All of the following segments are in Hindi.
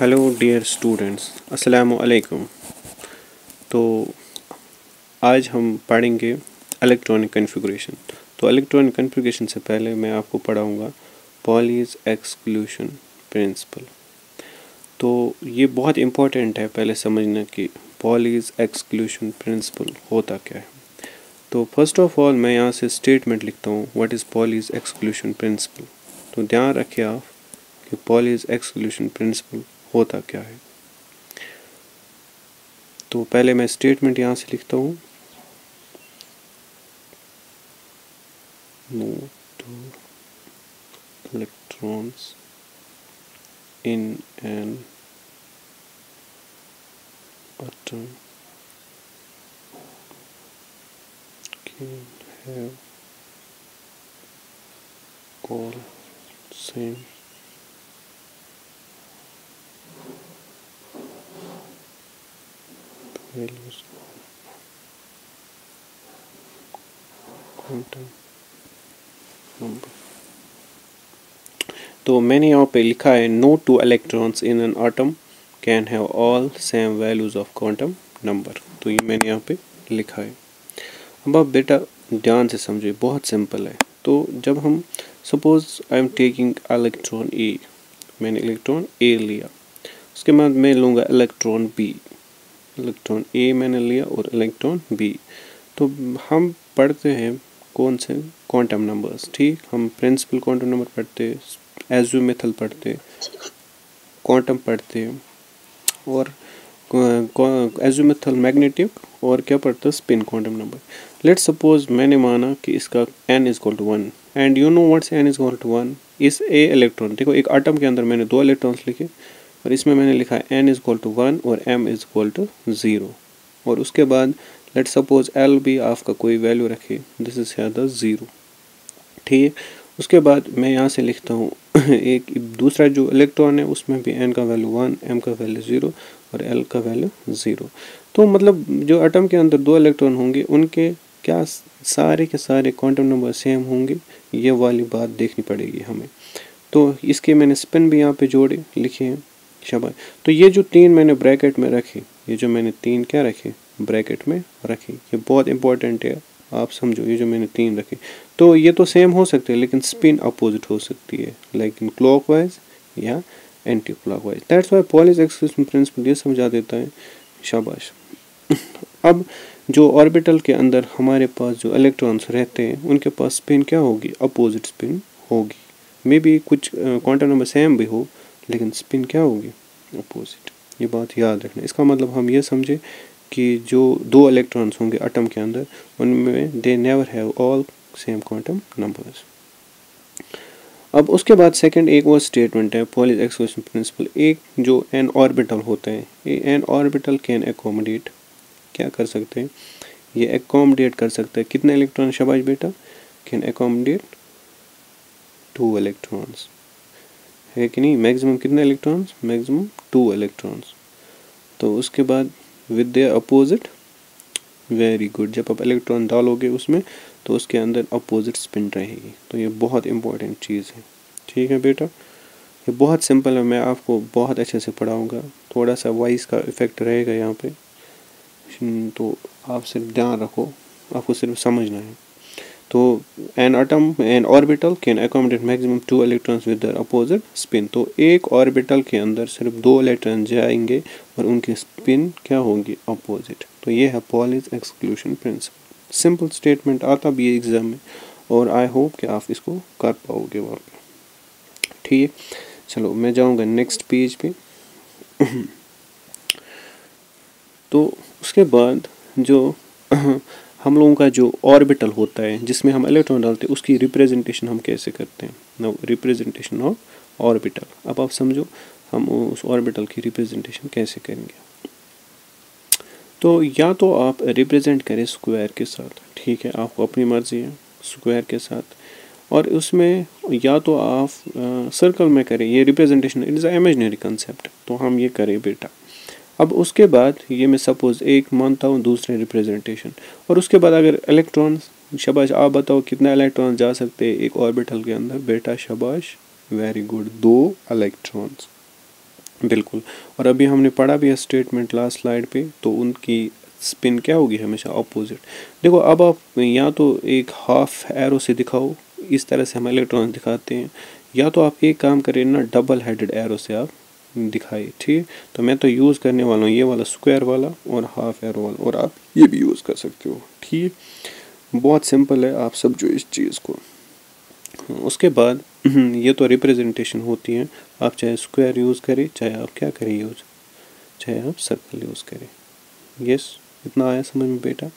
हेलो डियर स्टूडेंट्स, अस्सलामु अलैकुम। तो आज हम पढ़ेंगे इलेक्ट्रॉनिक कॉन्फ़िगरेशन। तो इलेक्ट्रॉनिक कॉन्फ़िगरेशन से पहले मैं आपको पढ़ाऊँगा पॉलीज़ एक्सक्लूशन प्रिंसिपल। तो ये बहुत इम्पोर्टेंट है पहले समझना कि पॉलीज़ एक्सक्लूशन प्रिंसिपल होता क्या है। तो फर्स्ट ऑफ ऑल मैं यहाँ से स्टेटमेंट लिखता हूँ, व्हाट इज़ पॉलीज़ एक्सक्लूशन प्रिंसिपल। तो ध्यान रखिए आप कि पॉलीज़ एक्सक्लूशन प्रिंसिपल होता क्या है। तो पहले मैं स्टेटमेंट यहाँ से लिखता हूँ, no two electrons in an atom can have all same values quantum number। तो मैंने यहाँ पे लिखा है no two electrons in an atom can have all same values of quantum number. तो ये मैंने यहाँ पे लिखा है। अब आप बेटा ध्यान से समझिए, बहुत सिंपल है। तो जब हम suppose I am taking electron A, मैंने इलेक्ट्रॉन ए लिया, उसके बाद मैं लूँगा इलेक्ट्रॉन बी। इलेक्ट्रॉन ए मैंने लिया और इलेक्ट्रॉन बी। तो हम पढ़ते हैं कौन से क्वांटम नंबर्स, ठीक। हम प्रिंसिपल क्वांटम नंबर पढ़ते, एज़ोमेथल पढ़ते, क्वांटम पढ़ते और एज़ोमेथल मैग्नेटिक और क्या पढ़ते spin quantum number. Let's suppose मैंने माना कि इसका n is equal to 1 and you know what's n is equal to 1। इस ए इलेक्ट्रॉन, देखो एक आटम के अंदर मैंने 2 इलेक्ट्रॉन्स लिखे और इसमें मैंने लिखा n इज इक्वल टू 1 और m इज इक्वल टू 0। और उसके बाद लेट्स सपोज l भी आपका कोई वैल्यू रखे, दिस इज द 0, ठीक। उसके बाद मैं यहाँ से लिखता हूँ एक दूसरा जो इलेक्ट्रॉन है उसमें भी n का वैल्यू 1, m का वैल्यू 0 और l का वैल्यू 0। तो मतलब जो एटम के अंदर 2 इलेक्ट्रॉन होंगे उनके क्या सारे के सारे क्वांटम नंबर सेम होंगे, ये वाली बात देखनी पड़ेगी हमें। तो इसके मैंने स्पिन भी यहाँ पे जोड़े लिखे हैं, शाबाश। तो ये जो 3 मैंने ब्रैकेट में रखे, ये जो मैंने 3 क्या रखे ब्रैकेट में रखे, ये बहुत इंपॉर्टेंट है, आप समझो। ये जो मैंने 3 रखे, तो ये तो सेम हो सकते हैं लेकिन स्पिन अपोजिट हो सकती है, लाइक इन क्लॉकवाइज या anti clockwise. That's why Pauli's exclusion principle ये समझा देता है, शाबाश। अब जो ऑर्बिटल के अंदर हमारे पास जो इलेक्ट्रॉन्स रहते हैं उनके पास स्पिन क्या होगी, अपोजिट स्पिन होगी। मे बी कुछ क्वांटम नंबर सेम भी हो लेकिन स्पिन क्या होगी, अपोजिट। ये बात याद रखना। इसका मतलब हम ये समझे कि जो 2 इलेक्ट्रॉन्स होंगे एटम के अंदर उनमें they never have all same quantum numbers. अब उसके बाद सेकंड एक और स्टेटमेंट है पॉलीज़ एक्सक्लूशन प्रिंसिपल। एक जो एन ऑर्बिटल होता है, एन ऑर्बिटल कैन एकोमोडेट, क्या कर सकते हैं, ये एकोमोडेट कर सकते हैं कितने इलेक्ट्रॉन, शाबाश बेटा, कैन एकोमोडेट 2 इलेक्ट्रॉन्स, है कि नहीं। मैक्सिमम कितने इलेक्ट्रॉन्स, मैक्सिमम 2 इलेक्ट्रॉन्स। तो उसके बाद with their opposite, very good, जब आप इलेक्ट्रॉन डालोगे उसमें तो उसके अंदर अपोजिट स्पिन रहेगी। तो ये बहुत इंपॉर्टेंट चीज़ है, ठीक है बेटा। ये बहुत सिंपल है, मैं आपको बहुत अच्छे से पढ़ाऊँगा, थोड़ा सा वॉइस का इफ़ेक्ट रहेगा यहाँ पे, तो आप सिर्फ ध्यान रखो, आपको सिर्फ समझना है। तो an atom N orbital can accommodate maximum 2 electrons with their opposite spin. तो एक ऑर्बिटल के अंदर सिर्फ 2 इलेक्ट्रॉन जाएंगे और उनकी स्पिन क्या होगी, अपोजिट। तो ये है पॉलीज़ एक्सक्लूशन प्रिंसिपल। सिंपल स्टेटमेंट आता भी है एग्जाम में और आई होप कि आप इसको कर पाओगे वहाँ पे, ठीक। चलो मैं जाऊँगा नेक्स्ट पेज पे। तो उसके बाद जो हम लोगों का जो ऑर्बिटल होता है जिसमें हम इलेक्ट्रॉन डालते हैं उसकी रिप्रेजेंटेशन हम कैसे करते हैं, नाउ रिप्रेजेंटेशन ऑफ ऑर्बिटल। अब आप समझो हम उस ऑर्बिटल की रिप्रेजेंटेशन कैसे करेंगे। तो या तो आप रिप्रेजेंट करें स्क्वायर के साथ, ठीक है, आपको अपनी मर्ज़ी है, स्क्वायर के साथ। और उसमें या तो आप सर्कल में करें, ये representation it is a imaginary concept, तो हम ये करें बेटा। अब उसके बाद ये मैं सपोज़ एक मानता हूँ दूसरे रिप्रेजेंटेशन, और उसके बाद अगर इलेक्ट्रॉन, शाबाश, आप बताओ कितना इलेक्ट्रॉन जा सकते हैं एक ऑर्बिटल के अंदर, बेटा शाबाश, वेरी गुड, 2 इलेक्ट्रॉन्स। बिल्कुल। और अभी हमने पढ़ा भी है स्टेटमेंट लास्ट स्लाइड पे, तो उनकी स्पिन क्या होगी, हमेशा अपोजिट। देखो अब आप या तो एक हाफ एरो से दिखाओ, इस तरह से हम इलेक्ट्रॉन दिखाते हैं, या तो आप एक काम करें ना, डबल हेडेड एरो से आप दिखाइए, ठीक। तो मैं तो यूज़ करने वाला हूँ ये वाला स्क्वायर वाला और हाफ एरो वाला, और आप ये भी यूज़ कर सकते हो, ठीक। बहुत सिंपल है, आप समझो इस चीज़ को। उसके बाद ये तो रिप्रेजेंटेशन होती है, आप चाहे स्क्वायर यूज़ करें, चाहे आप क्या करें यूज़, चाहे आप सर्कल यूज़ करें। यस, इतना आया समझ में बेटा?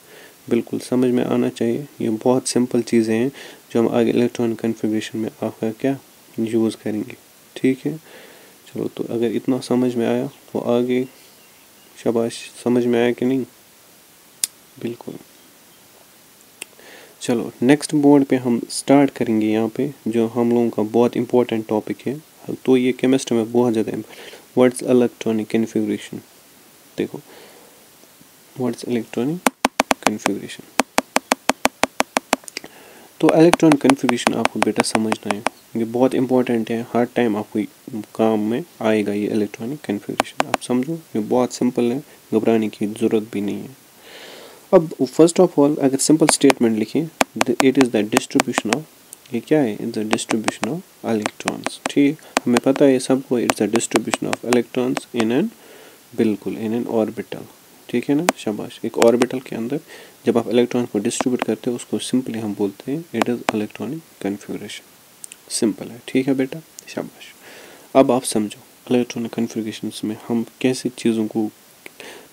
बिल्कुल समझ में आना चाहिए। ये बहुत सिंपल चीज़ें हैं जो हम आगे इलेक्ट्रॉनिक कन्फिग्रेशन में आपका क्या यूज़ करेंगे, ठीक है। चलो, तो अगर इतना समझ में आया तो आगे शाबाश, समझ में आया कि नहीं? बिल्कुल। चलो नेक्स्ट बोर्ड पे हम स्टार्ट करेंगे यहाँ पे, जो हम लोगों का बहुत इंपॉर्टेंट टॉपिक है। तो ये केमिस्ट्री में बहुत ज़्यादा इम्पोर्टेंट, व्हाट्स इलेक्ट्रॉनिक कन्फिग्रेशन। देखो, व्हाट्स इलेक्ट्रॉनिक कन्फिग्रेशन। तो इलेक्ट्रॉनिक कन्फिग्रेशन आपको बेटा समझना है, ये बहुत इंपॉर्टेंट है, हर टाइम आपको काम में आएगा ये इलेक्ट्रॉनिक कन्फिग्रेशन। आप समझो, ये बहुत सिंपल है, घबराने की ज़रूरत भी नहीं है। अब फर्स्ट ऑफ ऑल अगर सिंपल स्टेटमेंट लिखें, it is the distribution of, ये क्या है, it's the distribution of electrons, ठीक। हमें पता है सबको, it's the distribution of electrons in N, बिल्कुल, इन एन ऑर्बिटल, ठीक है ना, शाबाश। एक ऑर्बिटल के अंदर जब आप इलेक्ट्रॉन को डिस्ट्रीब्यूट करते हो, उसको सिंपली हम बोलते हैं it is electronic configuration. Simple है, ठीक है बेटा, शाबाश। अब आप समझो इलेक्ट्रॉनिक कन्फिग्रेशन में हम कैसे चीज़ों को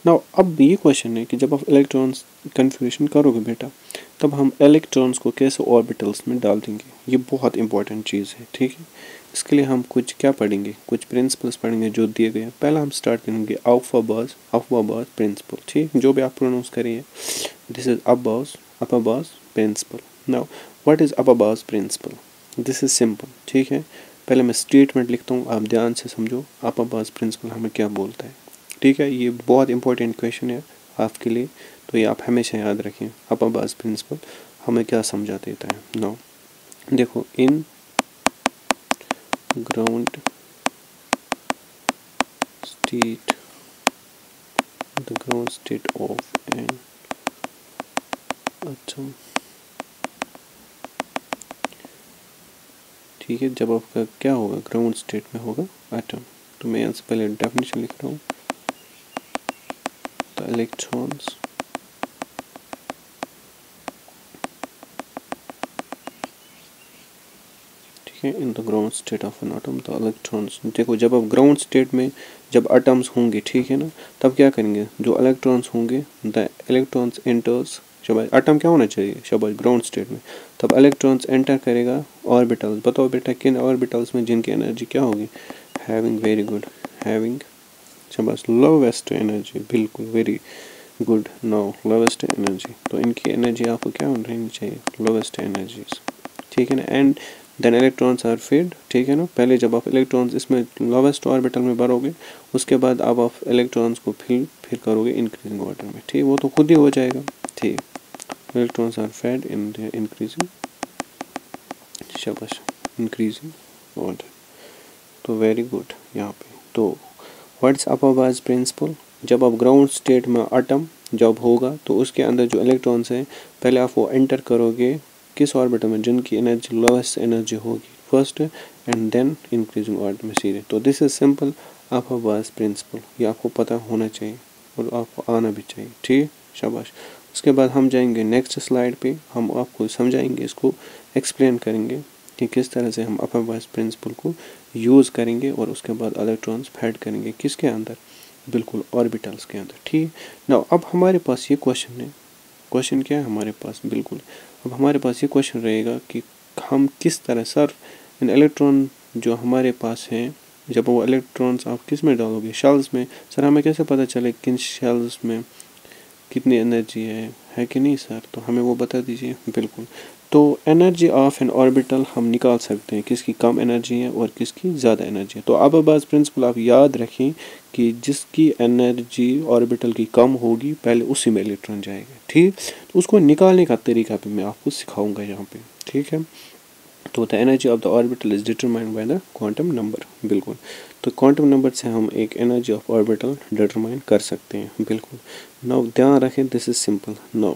ना। अब ये क्वेश्चन है कि जब आप इलेक्ट्रॉन्स कन्फिग्रेशन करोगे बेटा, तब हम इलेक्ट्रॉन्स को कैसे ऑर्बिटल्स में डाल देंगे, ये बहुत इंपॉर्टेंट चीज़ है, ठीक है। इसके लिए हम कुछ क्या पढ़ेंगे, कुछ प्रिंसिपल्स पढ़ेंगे जो दिए गए हैं। पहला हम स्टार्ट करेंगे अफवाबाज प्रिंसिपल, ठीक, जो भी आप प्रोनाउंस करिए, this is aufbau principle. Now what is aufbau principle, this is simple, ठीक है। पहले मैं स्टेटमेंट लिखता हूँ, आप ध्यान से समझो अफवाबाज प्रिंसिपल हमें क्या बोलता है, ठीक है। ये बहुत इंपॉर्टेंट क्वेश्चन है आपके लिए, तो ये आप हमेशा याद रखें। अफवाबाज प्रिंसिपल हमें क्या समझा देता है। नाउ देखो, in ground state, the ground state of an atom, ठीक है। जब आपका क्या होगा, ग्राउंड स्टेट में होगा एटम, तो मैं यहाँ से पहले डेफिनेशन लिख रहा हूँ, the electrons in the ground state of an atom, the electrons. देखो, जब आप ग्राउंड स्टेट में जब एटम्स होंगे, ठीक है ना, तब क्या करेंगे, जो इलेक्ट्रॉन्स होंगे, द इलेक्ट्रॉन्स एंटर्स, शाबाश, एटम क्या होना चाहिए, शाबाश, ग्राउंड स्टेट में, तब इलेक्ट्रॉन्स एंटर करेगा ऑर्बिटल्स। बताओ बेटा किन ऑर्बिटल्स में, जिनकी एनर्जी क्या होगी, हैविंग, वेरी गुड, हैविंग, शाबाश, लोवेस्ट एनर्जी, बिल्कुल, very good. Now lowest energy, तो इनकी एनर्जी आपको क्या रहनी चाहिए, लोवेस्ट एनर्जीज, ठीक है ना। And then electrons are feed, ठीक है ना। पहले जब आप इलेक्ट्रॉन्स इसमें लोवेस्ट ऑर्बिटल में भरोगे, उसके बाद आप इलेक्ट्रॉन्स को फिर करोगे इंक्रीजिंग ऑर्डर में, ठीक, वो तो खुद ही हो जाएगा, ठीक। Electrons are fed in the increasing, शाबाश, इंक्रीजिंग ऑर्डर, तो वेरी गुड यहाँ पे। तो व्हाट्स अफवाबाज प्रिंसिपल, जब आप ग्राउंड स्टेट में एटम जब होगा, तो उसके अंदर जो इलेक्ट्रॉन्स हैं, पहले आप वो एंटर करोगे किस ऑर्बिटल में, जिनकी एनर्जी लोवेस्ट एनर्जी होगी first, and then increasing order में सीधे। तो this is simple Aufbau principle, ये आपको पता होना चाहिए और आपको आना भी चाहिए, ठीक, शाबाश। उसके बाद हम जाएंगे नेक्स्ट स्लाइड पे, हम आपको समझाएंगे, इसको एक्सप्लेन करेंगे कि किस तरह से हम अफवाबाज प्रिंसिपल को यूज़ करेंगे, और उसके बाद इलेक्ट्रॉन्स फैड करेंगे किसके अंदर, बिल्कुल ऑर्बिटल्स के अंदर, ठीक। ना अब हमारे पास ये क्वेश्चन है, क्वेश्चन क्या है हमारे पास, बिल्कुल, अब हमारे पास ये क्वेश्चन रहेगा कि हम किस तरह, सर इन इलेक्ट्रॉन जो हमारे पास हैं, जब वो इलेक्ट्रॉन्स आप किस में डालोगे, शेल्स में, सर हमें कैसे पता चले किन शेल्स में कितनी एनर्जी है कि नहीं सर, तो हमें वो बता दीजिए। बिल्कुल, तो एनर्जी ऑफ एन ऑर्बिटल हम निकाल सकते हैं, किसकी कम एनर्जी है और किसकी ज़्यादा एनर्जी है। तो अफवाबाज प्रिंसिपल आप याद रखें कि जिसकी एनर्जी ऑर्बिटल की कम होगी, पहले उसी में इलेक्ट्रॉन जाएगा, ठीक। तो उसको निकालने का तरीका भी मैं आपको सिखाऊंगा यहाँ पे, ठीक है। तो the energy of the orbital is determined by the quantum number. बिल्कुल, तो क्वांटम नंबर से हम एक एनर्जी ऑफ ऑर्बिटल डिटरमाइन कर सकते हैं। बिल्कुल, नाउ ध्यान रखें, दिस इज सिंपल। नाउ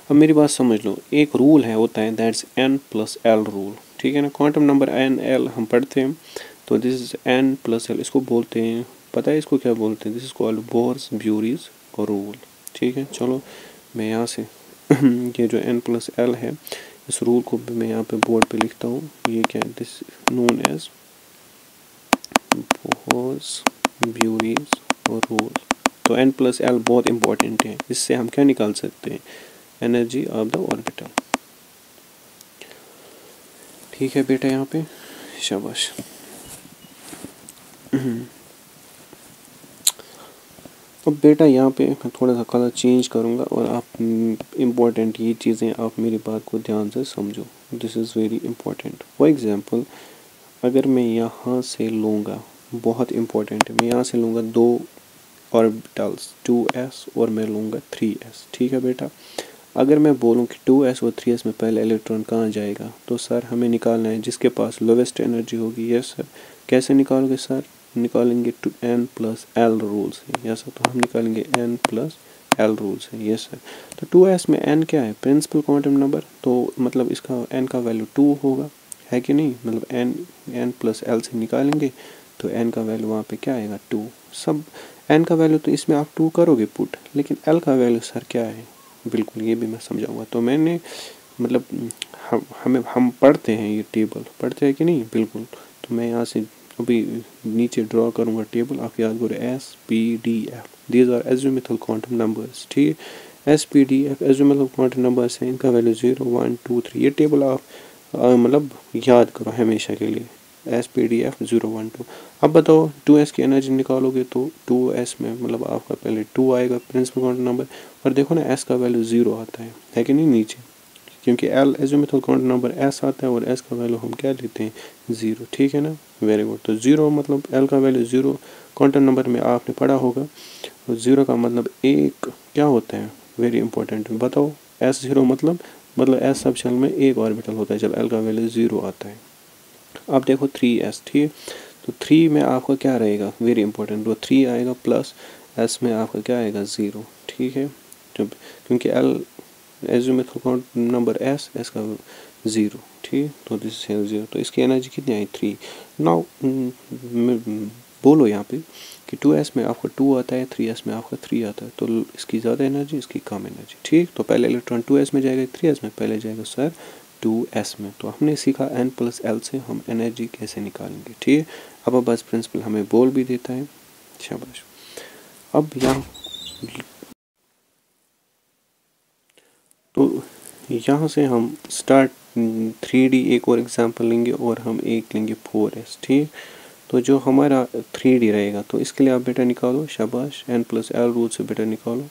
अब मेरी बात समझ लो, एक रूल है, होता है that's n plus L rule, ठीक है ना। क्वांटम नंबर n l हम पढ़ते हैं, तो this is n plus L, इसको बोलते हैं, पता है इसको क्या बोलते हैं, दिस इज कॉल्ड बोर्स-ब्यूरीज रूल, ठीक है। चलो मैं यहाँ से ये जो n प्लस एल है, इस रूल को भी मैं यहाँ पे बोर्ड पे लिखता हूँ। ये क्या है, this known as Bohr Bury's rule. तो n प्लस एल बहुत इंपॉर्टेंट है, इससे हम क्या निकाल सकते हैं, एनर्जी ऑफ द ऑर्बिटल। ठीक है बेटा, यहाँ पे शाबाश। अब बेटा यहाँ पे मैं थोड़ा सा कलर चेंज करूँगा, और आप इम्पोर्टेंट ये चीज़ें आप मेरी बात को ध्यान से समझो, this is very important. For example, अगर मैं यहाँ से लूँगा, बहुत इंपॉर्टेंट है, मैं यहाँ से लूँगा दो ऑर्बिटल्स 2s और मैं लूँगा 3s, ठीक है बेटा। अगर मैं बोलूँ कि 2s और 3s में पहले इलेक्ट्रॉन कहाँ जाएगा, तो सर हमें निकालना है जिसके पास लोवेस्ट एनर्जी होगी। यस सर, कैसे निकालोगे सर, निकालेंगे n प्लस एल रूल से। यस सर, तो हम निकालेंगे n प्लस एल रूल से। यस सर, तो 2s में n क्या है, प्रिंसिपल क्वांटम नंबर, तो मतलब इसका n का वैल्यू 2 होगा, है कि नहीं। मतलब n प्लस एल से निकालेंगे तो n का वैल्यू वहाँ पे क्या आएगा, 2। सब n का वैल्यू तो इसमें आप 2 करोगे पुट, लेकिन l का वैल्यू सर क्या है, बिल्कुल ये भी मैं समझाऊंगा। तो मैंने मतलब हम पढ़ते हैं, ये टेबल पढ़ते हैं कि नहीं, बिल्कुल। तो मैं यहाँ से अभी नीचे ड्रॉ करूँगा टेबल, आप याद करो S-P-D-F, these are azimuthal quantum numbers, ठीक है। S-P-D-F एजिमुथल क्वांटम नंबर्स हैं, इनका वैल्यू 0 1 2 3, ये टेबल आप मतलब याद करो हमेशा के लिए, S-P-D-F 0 1 2। अब बताओ 2s की एनर्जी निकालोगे तो 2s में मतलब आपका पहले 2 आएगा प्रिंसिपल क्वांटम नंबर, और देखो ना s का वैल्यू 0 आता है कि नहीं नीचे, क्योंकि l azimuthal quantum number s आता है और s का वैल्यू हम क्या लेते हैं, 0, ठीक है ना। वेरी गुड, तो 0 मतलब l का वैल्यू 0 क्वांटम नंबर में आपने पढ़ा होगा, तो 0 का मतलब एक क्या होता है, वेरी इंपॉर्टेंट, बताओ। s0 मतलब s सब शेल में एक ऑर्बिटल होता है जब l का वैल्यू 0 आता है। अब देखो 3s, ठीक है, तो 3 में आपका क्या रहेगा, वेरी इंपॉर्टेंट, वो 3 आएगा प्लस s में आपका क्या आएगा, 0, ठीक है। जब क्योंकि l azimuthal quantum number s का 0, ठीक, तो दिस इज 0, तो इसकी एनर्जी कितनी आई, 3। नाउ बोलो यहाँ पे कि 2s में आपका 2 आता है, 3s में आपका 3 आता है, तो इसकी ज़्यादा एनर्जी, इसकी कम एनर्जी, ठीक। तो पहले इलेक्ट्रॉन 2s में जाएगा, 3s में पहले जाएगा सर 2s में। तो हमने सीखा n प्लस एल से हम एनर्जी कैसे निकालेंगे, ठीक है। अब बस प्रिंसिपल हमें बोल भी देता है, शाबाश। अब यहाँ तो यहाँ से हम स्टार्ट 3D एक और एग्जांपल लेंगे, और हम एक लेंगे 4s, ठीक। तो जो हमारा 3D रहेगा, तो इसके लिए आप बेटा निकालो, शाबाश, n प्लस एल रूल से बेटा निकालो,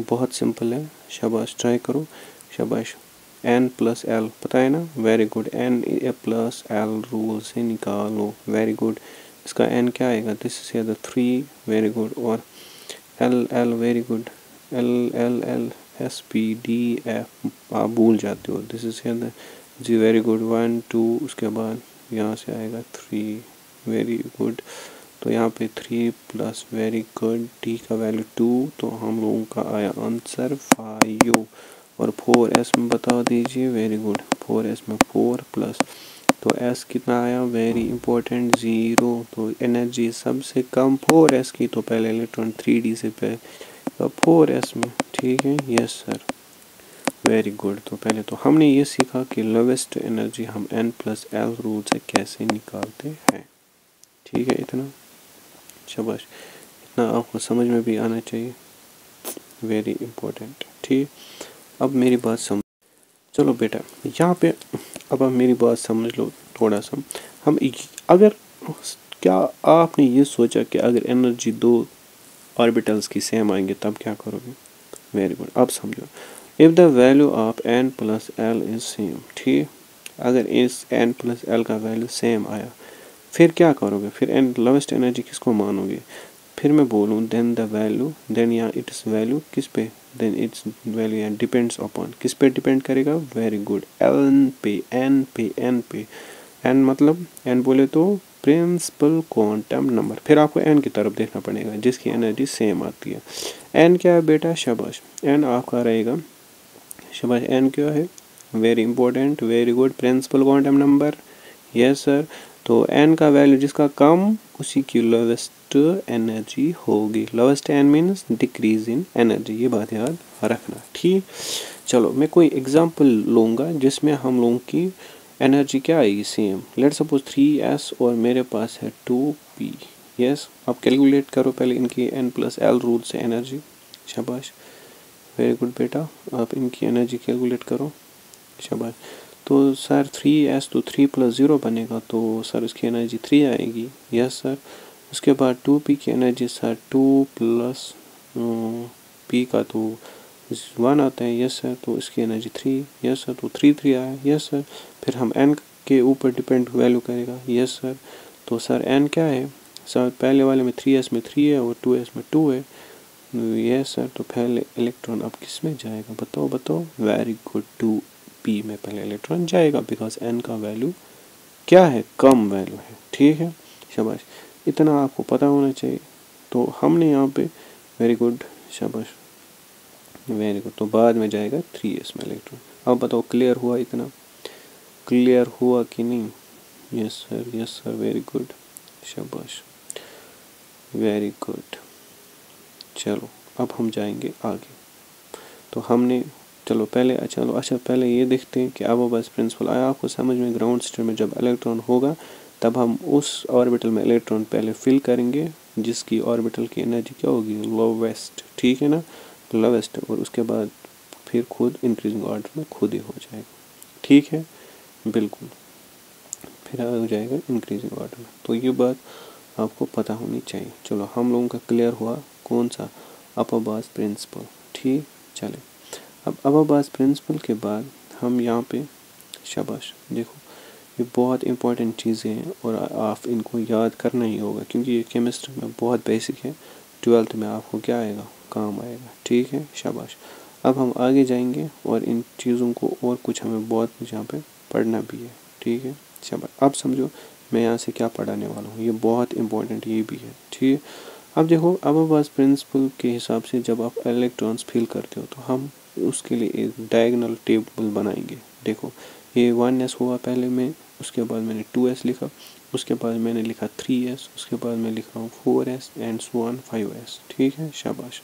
बहुत सिंपल है, शाबाश, ट्राई करो, शाबाश। n प्लस एल पता है ना, very good, n plus L rule से निकालो, वेरी गुड। इसका n क्या आएगा, this is the 3, very good, और l very good, l S-P-D-F आप भूल जाते हो, दिस इज द जी, वेरी गुड, 1 2, उसके बाद यहाँ से आएगा 3, वेरी गुड। तो यहाँ पे 3 प्लस, वेरी गुड, डी का वैल्यू 2, तो हम लोगों का आया आंसर 5। और 4s में बता दीजिए, वेरी गुड, 4s में 4 प्लस, तो s कितना आया, वेरी इंपॉर्टेंट, 0। तो एनर्जी सबसे कम 4s की, तो पहले इलेक्ट्रॉन 3D से पहले 4s में, ठीक है। Yes sir, very good. तो पहले तो हमने ये सीखा कि लोवेस्ट एनर्जी हम n प्लस एल रूल से कैसे निकालते हैं, ठीक है। इतना शाबाश, इतना आपको समझ में भी आना चाहिए, वेरी इंपॉर्टेंट, ठीक। अब मेरी बात समझ, चलो बेटा यहाँ पे अब आप मेरी बात समझ लो थोड़ा सा। हम अगर, क्या आपने ये सोचा कि अगर एनर्जी 2 ऑर्बिटल्स की सेम आएंगे तब क्या करोगे, वेरी गुड, अब समझो। If the value of n plus L is same, ठीक, अगर इस n प्लस एल का वैल्यू सेम आया, फिर क्या करोगे, फिर लोवेस्ट एनर्जी किसको मानोगे, फिर मैं बोलूँ देन द वैल्यू, देन यहाँ इट्स वैल्यू किस पे, देन इट्स वैल्यू यहाँ डिपेंड्स अपॉन, किस पे डिपेंड करेगा, वेरी गुड, एन पे, एन पे, एन पे। एन मतलब एन बोले तो प्रिंसिपल क्वांटम नंबर। फिर आपको एन की तरफ देखना पड़ेगा जिसकी एनर्जी सेम आती है। एन क्या है बेटा, शाबाश, एन आपका रहेगा, शाबाश, एन क्या है, very important, very good, principal quantum number, yes sir. तो एन का वैल्यू जिसका कम उसी की लोवेस्ट एनर्जी होगी। Lowest n means decrease in energy, ये बात याद रखना, ठीक। चलो मैं कोई एग्जांपल लूँगा जिसमें हम लोगों की एनर्जी क्या आएगी, सेम। लेट सपोज 3s और मेरे पास है 2p, यस। आप कैलकुलेट करो पहले इनकी n+l रूल से एनर्जी, शाबाश, वेरी गुड बेटा, आप इनकी एनर्जी कैलकुलेट करो, शाबाश। तो सर 3s तो 3 + 0 बनेगा, तो सर इसकी एनर्जी 3 आएगी, यस सर। उसके बाद 2p की एनर्जी सर 2 + p का तो 1 आता है, यस सर, तो इसकी एनर्जी 3, यस सर, तो 3 आया, यस सर। फिर हम n के ऊपर डिपेंड वैल्यू करेगा, यस सर। तो सर n क्या है सर, पहले वाले में 3s में 3 है और 2s में 2 है, यस सर। तो पहले इलेक्ट्रॉन अब किस में जाएगा, बताओ बताओ, वेरी गुड, 2p में पहले इलेक्ट्रॉन जाएगा, बिकॉज n का वैल्यू क्या है, कम वैल्यू है, ठीक है, शाबाश। इतना आपको पता होना चाहिए। तो हमने यहाँ पे वेरी गुड, शाबाश, वेरी गुड, तो बाद में जाएगा 3s में इलेक्ट्रॉन। अब बताओ क्लियर हुआ, इतना क्लियर हुआ कि नहीं, yes sir, yes sir, very good, शाबाश, वेरी गुड। चलो अब हम जाएंगे आगे। तो हमने चलो पहले ये देखते हैं कि अब बस प्रिंसिपल आया आपको समझ में। ग्राउंड स्टेट में जब इलेक्ट्रॉन होगा तब हम उस ऑर्बिटल में इलेक्ट्रॉन पहले फिल करेंगे जिसकी ऑर्बिटल की एनर्जी क्या होगी, लोवेस्ट, ठीक है ना, लोवेस्ट, और उसके बाद फिर खुद इंक्रीजिंग ऑर्डर में खुद ही हो जाएगा, ठीक है, बिल्कुल, फिर हो जाएगा इंक्रीजिंग ऑर्डर में। तो ये बात आपको पता होनी चाहिए। चलो हम लोगों का क्लियर हुआ कौन सा, अपवाद प्रिंसिपल, ठीक। चले अब अपवाद प्रिंसिपल के बाद हम यहाँ पे, शाबाश, देखो ये बहुत इंपॉर्टेंट चीज़ें हैं और आप इनको याद करना ही होगा क्योंकि ये केमिस्ट्री में बहुत बेसिक है, 12th में आपको क्या आएगा, काम आएगा, ठीक है, शाबाश। अब हम आगे जाएंगे और इन चीज़ों को और कुछ हमें बहुत कुछ यहाँ पे पढ़ना भी है, ठीक है, शाबाश। अब समझो मैं यहाँ से क्या पढ़ाने वाला हूँ, ये बहुत इंपॉर्टेंट ये भी है, ठीक है। अब देखो अपवाद प्रिंसिपल के हिसाब से जब आप इलेक्ट्रॉन्स फिल करते हो तो हम उसके लिए एक डायगोनल टेबल बनाएंगे। देखो ये 1s हुआ पहले में, उसके बाद मैंने 2s लिखा, उसके बाद मैंने लिखा 3s, उसके बाद मैं लिख रहा हूँ 4s and so on 5s, ठीक है, शाबाश।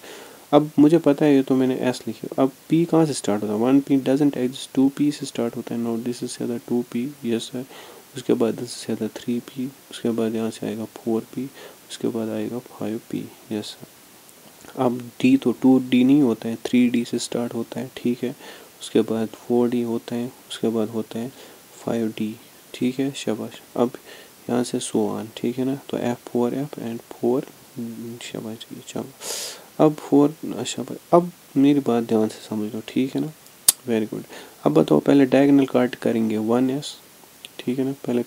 अब मुझे पता है ये तो मैंने s लिखी, अब p कहाँ से स्टार्ट होता है, 1p डजंट एग्जिस्ट, 2p से स्टार्ट होता है, no this is 2p, yes sir. उसके बाद दिस इज 3p, उसके बाद यहाँ से आएगा 4p, उसके बाद आएगा 5p, यस सर। अब d तो 2d नहीं होता है, 3d से स्टार्ट होता है, ठीक है, उसके बाद 4d होता है, उसके बाद होता है 5d, ठीक है, शाबाश। अब यहाँ से सो ऑन, ठीक है ना, तो F4F एंड 4, शाबाश, चलो अब 4, शाबाश। अब मेरी बात ध्यान से समझ लो, ठीक है ना, वेरी गुड। अब बताओ पहले डायगोनल काट करेंगे 1s, ठीक है ना, पहले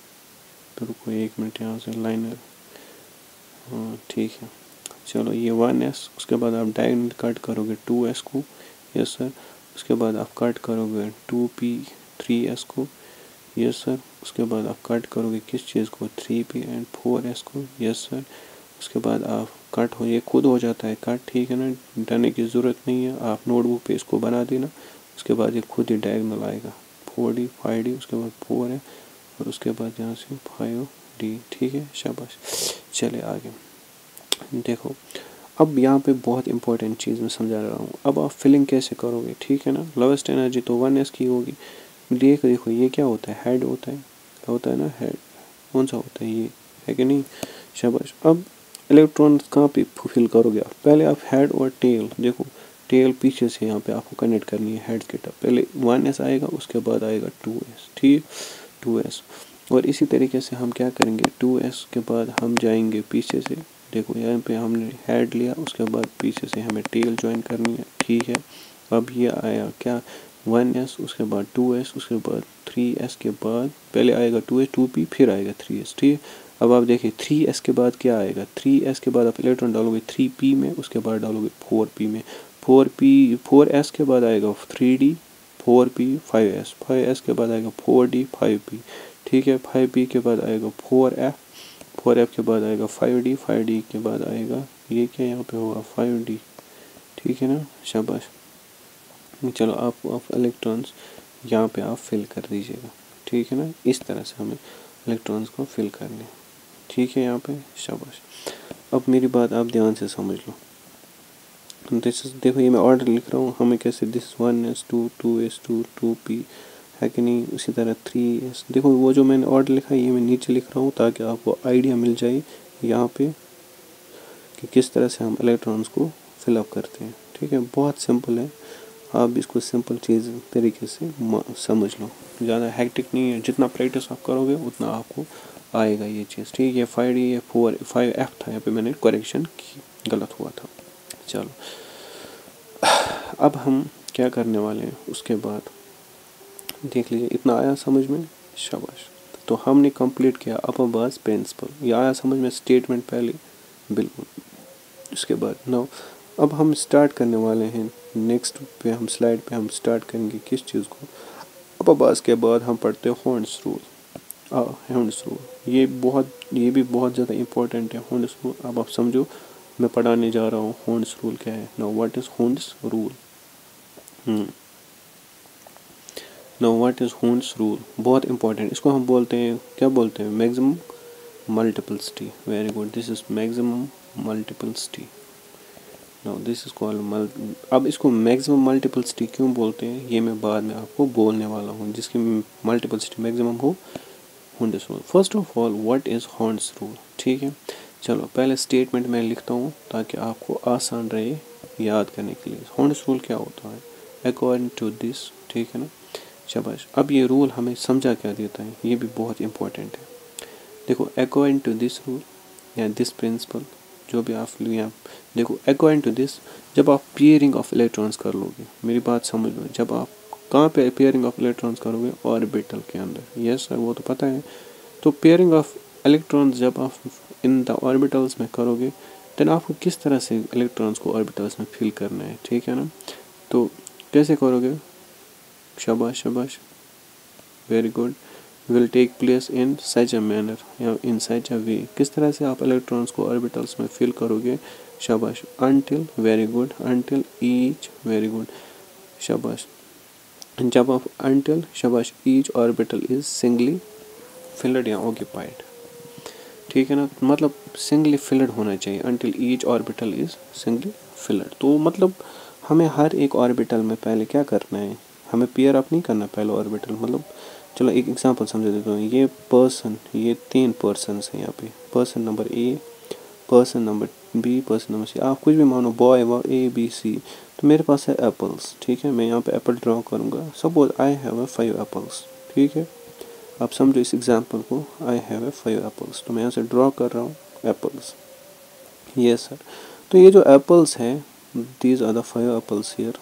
रुको 1 मिनट, यहाँ से लाइनर, हाँ ठीक है, चलो ये 1s, उसके बाद आप डायगोनल कट करोगे 2s को, यस सर। उसके बाद आप कट करोगे 2p 3s को, यस सर। उसके बाद आप कट करोगे किस चीज़ को, 3p एंड 4s को, यस सर। उसके बाद आप कट हो, ये खुद हो जाता है कट, ठीक है ना, डरने की ज़रूरत नहीं है, आप नोटबुक पे इसको बना देना। उसके बाद ये खुद ही डायगोनल आएगा 4d 5d, उसके बाद 4 है और उसके बाद यहाँ से 5d, ठीक है, शाबाश। चले आगे देखो, अब यहाँ पे बहुत इंपॉर्टेंट चीज़ मैं समझा रहा हूँ। अब आप फिलिंग कैसे करोगे, ठीक है ना, लोवेस्ट एनर्जी तो 1s की होगी। देखो ये क्या होता है, हेड होता है, क्या होता है ना, हेड, कौन सा होता है, ये है कि नहीं, शाबाश। अब इलेक्ट्रॉन कहाँ पे फिल करोगे आप, पहले आप हेड और टेल, देखो टेल पीछे से यहाँ पे आपको कनेक्ट करनी है हेड के टप, पहले 1s आएगा, उसके बाद आएगा 2s, ठीक, 2s। और इसी तरीके से हम क्या करेंगे, 2s के बाद हम जाएंगे पीछे से, देखो यहाँ पे हमने हेड लिया, उसके बाद पीछे से हमें टेल ज्वाइन करनी है, ठीक है। अब ये आया क्या, 1s, उसके बाद 2s, उसके बाद 3s के बाद पहले आएगा 2s 2p फिर आएगा 3s, ठीक है। अब आप देखिए 3s के बाद क्या आएगा, 3s के बाद आप इलेक्ट्रॉन डालोगे 3p में, उसके बाद डालोगे 4p में, 4s के बाद आएगा 3d 4p 5s, 5s के बाद आएगा 4d 5p, ठीक है। 5p के बाद आएगा 4f के बाद आएगा 5d, 5d के बाद आएगा ये क्या यहाँ पे होगा 5d, ठीक है ना, शाबाश। चलो आप इलेक्ट्रॉन्स यहाँ पे आप फिल कर दीजिएगा, ठीक है ना। इस तरह से हमें इलेक्ट्रॉन्स को फिल करने, ठीक है यहाँ पे, शाबाश। अब मेरी बात आप ध्यान से समझ लो। देखो ये मैं ऑर्डर लिख रहा हूँ, हमें कैसे दिस 1s2 2s2 2p है कि नहीं, उसी तरह 3s। देखो वो जो मैंने ऑर्डर लिखा है ये मैं नीचे लिख रहा हूँ ताकि आपको आइडिया मिल जाए यहाँ पे कि किस तरह से हम इलेक्ट्रॉन्स को फिलअप करते हैं, ठीक है। बहुत सिंपल है, आप इसको सिंपल चीज़ तरीके से समझ लो, ज़्यादा हैक्टिक नहीं है। जितना प्रैक्टिस आप करोगे उतना आपको आएगा ये चीज़, ठीक है। 5d ये 5f था, यहाँ पे मैंने करेक्शन की, गलत हुआ था। चलो अब हम क्या करने वाले हैं, उसके बाद देख लीजिए, इतना आया समझ में, शाबाश। तो हमने कंप्लीट किया अपर बस प्रिंसिपल, ये आया समझ में, स्टेटमेंट पहले बिल्कुल। उसके बाद नाउ अब हम स्टार्ट करने वाले हैं नेक्स्ट पे, हम स्लाइड पे हम स्टार्ट करेंगे किस चीज़ को, अपर बस के बाद हम पढ़ते हैं हॉर्न्स रूल। हॉर्न्स रूल ये भी बहुत ज़्यादा इंपॉर्टेंट है, हॉर्न्स रूल। अब आप समझो मैं पढ़ाने जा रहा हूँ हॉर्न्स रूल क्या है। Now what is horns rule, now what is horns rule, बहुत इंपॉर्टेंट। इसको हम बोलते हैं, क्या बोलते हैं, maximum मल्टीपलिसिटी। Very good, this is maximum मल्टीपलिसिटी। Now this is called अब इसको मैक्सिमम मल्टीपलिसिटी क्यों बोलते हैं ये मैं बाद में आपको बोलने वाला हूँ, जिसकी मल्टीपलिसिटी मैक्सिमम हो, horns rule. First of all what is horns rule, ठीक है। चलो पहले स्टेटमेंट मैं लिखता हूँ ताकि आपको आसान रहे याद करने के लिए। हॉर्न्स रूल क्या होता है, अकॉर्डिंग टू दिस, ठीक है ना, शाबाश। अब ये रूल हमें समझा क्या देता है, ये भी बहुत इंपॉर्टेंट है। देखो अकॉर्डिंग टू दिस रूल या दिस प्रिंसिपल, जो भी आप यहाँ देखो, अकॉर्डिंग टू दिस, जब आप पेयरिंग ऑफ इलेक्ट्रॉन्स कर लोगे, मेरी बात समझ लो, जब आप कहाँ पे पेयरिंग ऑफ इलेक्ट्रॉन्स करोगे, ऑर्बिटल के अंदर, यस सर वो तो पता है। तो पेयरिंग ऑफ इलेक्ट्रॉन्स जब आप इन द ऑर्बिटल्स में करोगे, देन आपको किस तरह से इलेक्ट्रॉन्स को ऑर्बिटल्स में फिल करना है, ठीक है ना। तो कैसे करोगे, शाबाश शाबाश, very good, will take place in such a manner या इन सच अ वे। किस तरह से आप इलेक्ट्रॉन्स को ऑर्बिटल्स में फिल करोगे, शाबाश, until, very good, until each, very good, शाबाश। जब आप अनटिल, शाबाश, each orbital is singly field या ऑक्यूपाइड, ठीक है ना, मतलब सिंगली फिल्ड होना चाहिए, until each orbital is singly field. तो मतलब हमें हर एक ऑर्बिटल में पहले क्या करना है, हमें पेयर अप नहीं करना पहले ऑर्बिटल, मतलब चलो एक एग्जांपल समझा देता हूँ। ये पर्सन, ये 3 पर्सनस हैं यहाँ पे, person number A, person number B, person number C, आप कुछ भी मानो, बॉय ए बी सी। तो मेरे पास है एप्पल्स, ठीक है, मैं यहाँ पे एप्पल ड्रॉ करूँगा, सपोज आई हैव 5 एप्पल्स, ठीक है। आप समझो इस एग्जांपल को, आई हैव 5 एप्पल्स, तो मैं यहाँ से ड्रॉ कर रहा हूँ एप्पल्स, यस सर। तो ये जो एप्पल्स हैं, these are the 5 apples here,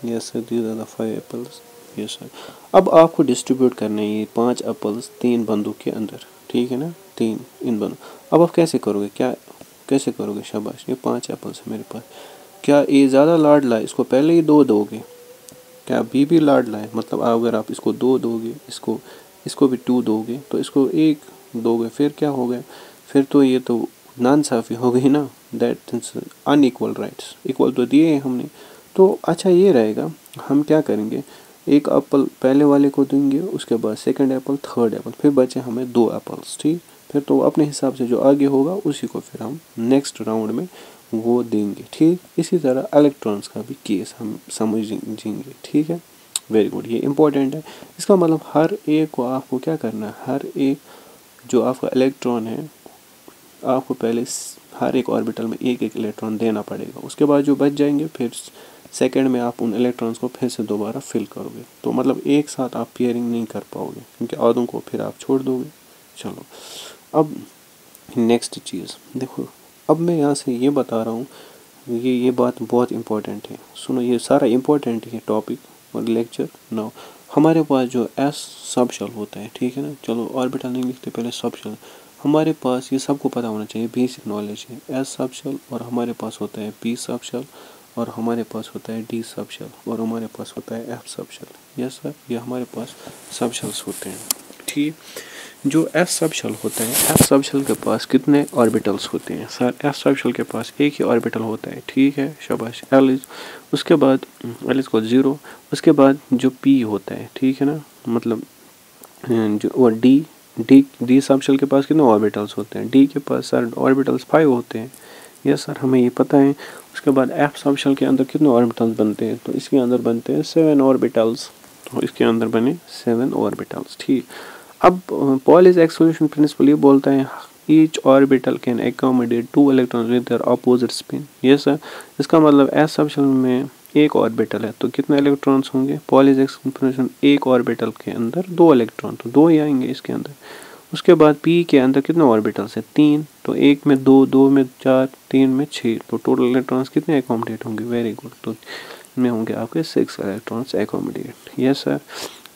yes sir, these are the 5 apples, yes sir. अब आपको डिस्ट्रीब्यूट करना है ये 5 एप्पल्स 3 बंदों के अंदर, ठीक है ना, 3 इन बंदों। अब आप कैसे करोगे, क्या कैसे करोगे, शाबाश, ये 5 एप्पल्स है मेरे पास, क्या ये ज़्यादा लाडला है, इसको पहले ही 2 दोगे, क्या बी भी लाडला है, मतलब अगर आप इसको 2 दोगे, इसको भी 2 दोगे, तो इसको 1 दोगे, फिर क्या हो गया, फिर तो ये तो नाइंसाफ़ी हो गई ना, that is unequal rights, equal तो दिए हैं हमने। तो अच्छा ये रहेगा, हम क्या करेंगे, एक एप्पल पहले वाले को देंगे, उसके बाद सेकंड एप्पल, थर्ड एप्पल, फिर बचे हमें 2 एप्पल्स, ठीक। फिर तो अपने हिसाब से जो आगे होगा उसी को फिर हम नेक्स्ट राउंड में वो देंगे, ठीक। इसी तरह इलेक्ट्रॉन्स का भी केस हम समझेंगे, ठीक है, वेरी गुड, ये इंपॉर्टेंट है। इसका मतलब हर एक को आपको क्या करना है, हर एक जो आपका इलेक्ट्रॉन है, आपको पहले हर एक ऑर्बिटल में एक एक इलेक्ट्रॉन देना पड़ेगा, उसके बाद जो बच जाएंगे फिर सेकंड में आप उन इलेक्ट्रॉन्स को फिर से दोबारा फिल करोगे। तो मतलब एक साथ आप पेयरिंग नहीं कर पाओगे, क्योंकि आधों को फिर आप छोड़ दोगे। चलो अब नेक्स्ट चीज़ देखो, अब मैं यहाँ से ये बता रहा हूँ, ये बात बहुत इंपॉर्टेंट है, सुनो, ये सारा इंपॉर्टेंट है टॉपिक और लेक्चर। नाउ हमारे पास जो s सब शेल होता है, ठीक है ना, चलो ऑर्बिटल नहीं लिखते, पहले सब शेल। हमारे पास ये सबको पता होना चाहिए, बेसिक नॉलेज है। s सब शेल और हमारे पास होता है p सब शेल और हमारे पास होता है d सब शेल और हमारे पास होता है f सब शेल। यस सर, ये हमारे पास सब शेल्स होते हैं। ठीक, जो s सब शेल होता है, s सब शेल के पास कितने ऑर्बिटल्स होते हैं सर? s सब शेल के पास एक ही ऑर्बिटल होता है, ठीक है, शाबाश। l उसके बाद l को 0, उसके बाद जो p होता है, ठीक है ना, मतलब जो और d सब शेल के पास कितने ऑर्बिटल्स होते हैं? d के पास सर ऑर्बिटल्स 5 होते हैं। यस सर, हमें ये पता है। उसके बाद f सब शेल के अंदर कितने ऑर्बिटल्स बनते हैं? तो इसके अंदर बनते हैं 7 ऑर्बिटल्स। तो इसके अंदर बने 7 ऑर्बिटल्स। ठीक, अब पॉलीज एक्सक्लूजन प्रिंसिपल ये बोलता है each orbital can accommodate 2 electrons with their opposite spin. ये सर, इसका मतलब s सब शेल में एक ऑर्बिटल है तो कितने इलेक्ट्रॉन्स होंगे? पॉलीज एक्सक्लूजन एक ऑर्बिटल के अंदर 2 इलेक्ट्रॉन, तो 2 ही आएंगे इसके अंदर। उसके बाद p के अंदर कितने ऑर्बिटल्स है? 3, तो 1 में 2, 2 में 4, 3 में 6, तो टोटल इलेक्ट्रॉन्स कितने एकोमोडेट होंगे? वेरी गुड, तो इसमें होंगे आपके 6 इलेक्ट्रॉन्स एकोमोडेट। यस सर,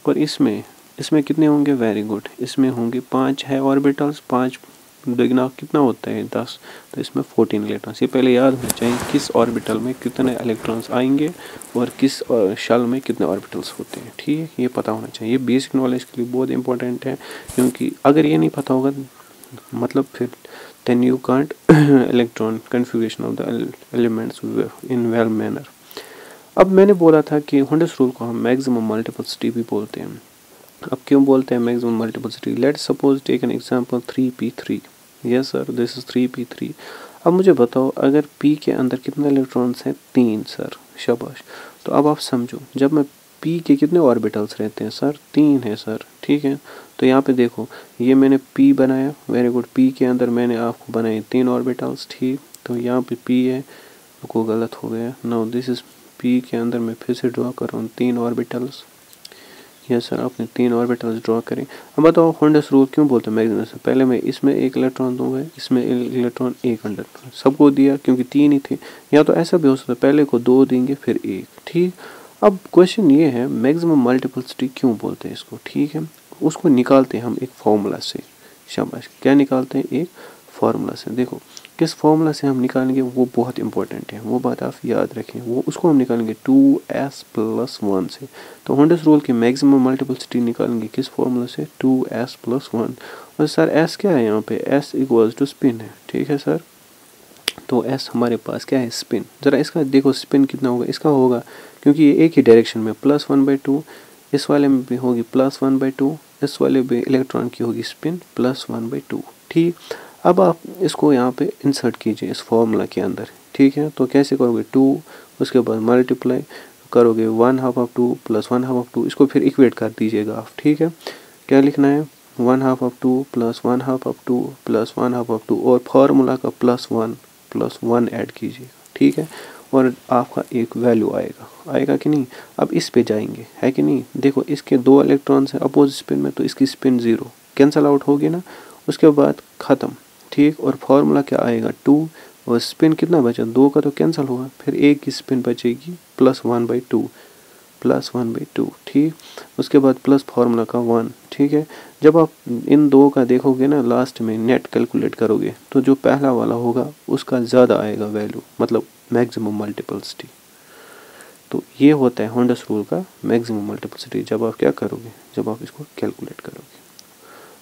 और इसमें कितने होंगे? वेरी गुड, इसमें होंगे 5 है ऑर्बिटल्स, 5 दुगना कितना होता है? 10, तो इसमें 14 इलेक्ट्रॉन्स। ये पहले याद होना चाहिए किस ऑर्बिटल में कितने इलेक्ट्रॉन्स आएंगे और किस शेल में कितने ऑर्बिटल्स होते हैं। ठीक है, ये पता होना चाहिए, बेसिक नॉलेज के लिए बहुत इंपॉर्टेंट है, क्योंकि अगर ये नहीं पता होगा मतलब फिर then you can't electron configuration of the elements in well manner। अब मैंने बोला था कि हुंडस रूल को हम मैक्सिमम मल्टीपलिसिटी भी बोलते हैं। अब क्यों बोलते हैं maximum multiplicity? Let's suppose take an example 3p3। Yes sir, this is 3p3। अब मुझे बताओ अगर p के अंदर कितने इलेक्ट्रॉन्स हैं? 3 सर, शाबाश। तो अब आप समझो, जब मैं p के कितने ऑर्बिटल्स रहते हैं सर? 3 है सर, ठीक है। तो यहाँ पे देखो, ये मैंने p बनाया, वेरी गुड, p के अंदर मैंने आपको बनाए 3 ऑर्बिटल्स, ठीक। तो यहाँ पे p है, को गलत हो गया। नाउ दिस इज p के अंदर मैं फिर से ड्रॉ कर रहा हूँ 3 ऑर्बिटल्स। यस सर, आपने 3 ऑर्बिटल्स ड्रॉ करें। अब बताओ हुंडस रूल क्यों बोलते हैं मैक्सिमम से? पहले मैं इसमें एक इलेक्ट्रॉन दूंगा, इसमें एक इलेक्ट्रॉन, एक अंडर सबको दिया क्योंकि 3 ही थे। या तो ऐसा भी हो सकता है पहले को 2 देंगे फिर 1, ठीक। अब क्वेश्चन ये है मैक्सिमम मल्टीपलिसिटी क्यों बोलते हैं इसको, ठीक है। उसको निकालते हैं हम एक फॉर्मूला से, शाबाश। क्या निकालते हैं? एक फार्मूला से। देखो किस फार्मूला से हम निकालेंगे वो बहुत इंपॉर्टेंट है, वो बात आप याद रखें। वो उसको हम निकालेंगे 2s+1 से। तो हुंडस रूल की मैक्सिमम मल्टीपलिसिटी निकालेंगे किस फार्मूला से? 2s+1। और सर s क्या है यहाँ पे? s इक्वल्स टू स्पिन है, ठीक है सर। तो s हमारे पास क्या है? स्पिन। ज़रा इसका देखो स्पिन कितना होगा, इसका होगा क्योंकि ये एक ही डायरेक्शन में +1/2, इस वाले में भी होगी +1/2, इस वाले भी इलेक्ट्रॉन की होगी स्पिन +1/2, ठीक। अब आप इसको यहाँ पे इंसर्ट कीजिए इस फॉर्मूला के अंदर, ठीक है। तो कैसे करोगे? 2, उसके बाद मल्टीप्लाई करोगे 1/2 + 1/2, इसको फिर इक्वेट कर दीजिएगा आप, ठीक है। क्या लिखना है? 1/2 + 1/2 + 1/2 और फार्मूला का +1 ऐड कीजिएगा, ठीक है। और आपका एक वैल्यू आएगा कि नहीं? अब इस पे जाएंगे, है कि नहीं? देखो इसके 2 इलेक्ट्रॉन्स हैं अपोजिट स्पिन में, तो इसकी स्पिन 0 कैंसिल आउट होगी ना, उसके बाद ख़त्म, ठीक। और फार्मूला क्या आएगा? 2, और स्पिन कितना बचा? 2 का तो कैंसिल होगा, फिर एक की स्पिन बचेगी +1/2, ठीक। उसके बाद प्लस फार्मूला का 1, ठीक है। जब आप इन 2 का देखोगे ना, लास्ट में नेट कैलकुलेट करोगे तो जो पहला वाला होगा उसका ज़्यादा आएगा वैल्यू, मतलब मैक्सिमम मल्टीपलिसिटी। तो ये होता है हुंडस रूल का मैक्सिमम मल्टीपलिसिटी। जब आप क्या करोगे? जब आप इसको कैलकुलेट करोगे।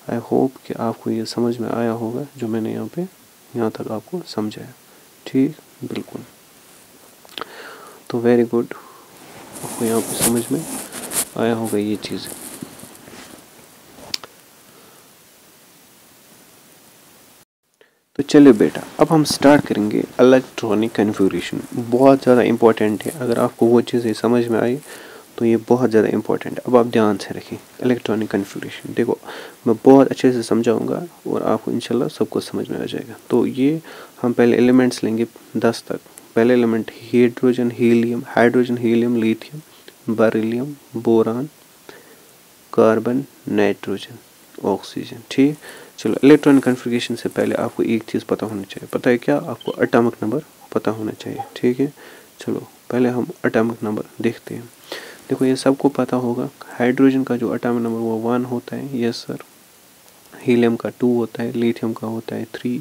आई होप कि आपको ये समझ में आया होगा जो मैंने यहाँ तक आपको समझाया, ठीक, बिल्कुल। तो वेरी गुड, आपको यहाँ पे समझ में आया होगा ये चीज़। तो चलिए बेटा, अब हम स्टार्ट करेंगे इलेक्ट्रॉनिक कन्फिगरेशन। बहुत ज़्यादा इम्पोर्टेंट है, अगर आपको वो चीज़ें समझ में आई तो ये बहुत ज़्यादा इम्पोर्टेंट है। अब आप ध्यान से रखें इलेक्ट्रॉनिक कन्फिगरेशन। देखो मैं बहुत अच्छे से समझाऊंगा और आपको इंशाल्लाह सब कुछ समझ में आ जाएगा। तो ये हम पहले एलिमेंट्स लेंगे 10 तक। पहले element hydrogen helium, lithium, beryllium, boron, carbon, nitrogen, oxygen, ठीक। चलो इलेक्ट्रॉनिक कन्फिगरेशन से पहले आपको एक चीज़ पता होनी चाहिए। पता है क्या? आपको एटॉमिक नंबर पता होना चाहिए, ठीक है। चलो पहले हम एटॉमिक नंबर देखते हैं। देखो ये सबको पता होगा, हाइड्रोजन का जो एटॉमिक नंबर वो 1 होता है, यस सर। हीलियम का 2 होता है, लिथियम का होता है 3,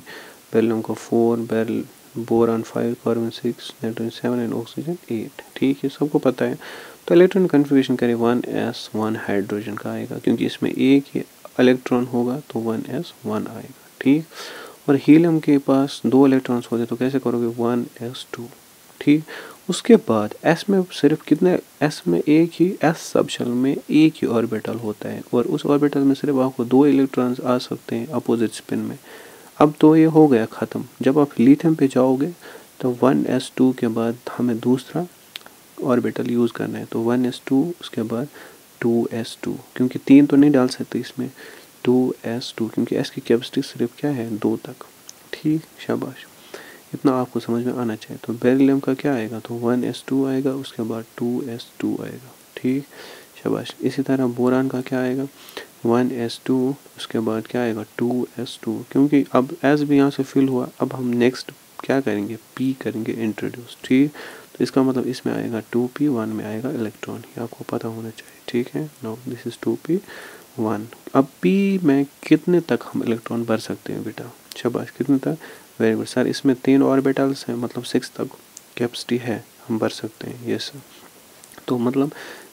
बेरिलियम का 4, boron 5, carbon 6, nitrogen 7 and oxygen 8। ठीक है, सबको पता है। तो इलेक्ट्रॉन कन्फिग्रेशन करें 1s1 हाइड्रोजन का आएगा, क्योंकि इसमें एक ही इलेक्ट्रॉन होगा तो 1s1 आएगा। ठीक, और हीलियम के पास 2 इलेक्ट्रॉन्स होते तो कैसे करोगे 1s2। ठीक, उसके बाद एस में सिर्फ कितने, एस में एक ही, एस सब शेल में एक ही ऑर्बिटल होता है, और उस ऑर्बिटल में सिर्फ आपको 2 इलेक्ट्रॉन्स आ सकते हैं अपोजिट स्पिन में। अब तो ये हो गया ख़त्म। जब आप लिथियम पे जाओगे तो 1s2 के बाद हमें दूसरा ऑर्बिटल यूज़ करना है, तो 1s2 उसके बाद 2s2, क्योंकि 3 तो नहीं डाल सकते इसमें, 2s2, क्योंकि s की कैपेसिटी सिर्फ क्या है 2 तक। ठीक, शाबाश, इतना आपको समझ में आना चाहिए। तो बेरिलियम का क्या आएगा, तो 1s2 आएगा, उसके बाद 2s2 आएगा। ठीक, शाबाश। इसी तरह बोरान का क्या आएगा 1s2, उसके बाद क्या आएगा 2s2, क्योंकि अब s भी यहाँ से फिल हुआ। अब हम नेक्स्ट क्या करेंगे, p करेंगे इंट्रोड्यूस। ठीक, तो इसका मतलब इसमें आएगा 2p1 में आएगा इलेक्ट्रॉन, ये आपको पता होना चाहिए। ठीक है, नो दिस इज 2p1। अब p में कितने तक हम इलेक्ट्रॉन भर सकते हैं बेटा, शाबाश, कितने तक, वेरी गुड सर। इसमें 3 ऑर्बिटल्स हैं, मतलब 6 तक कैपेसिटी है, हम भर सकते हैं, यस सर। तो मतलब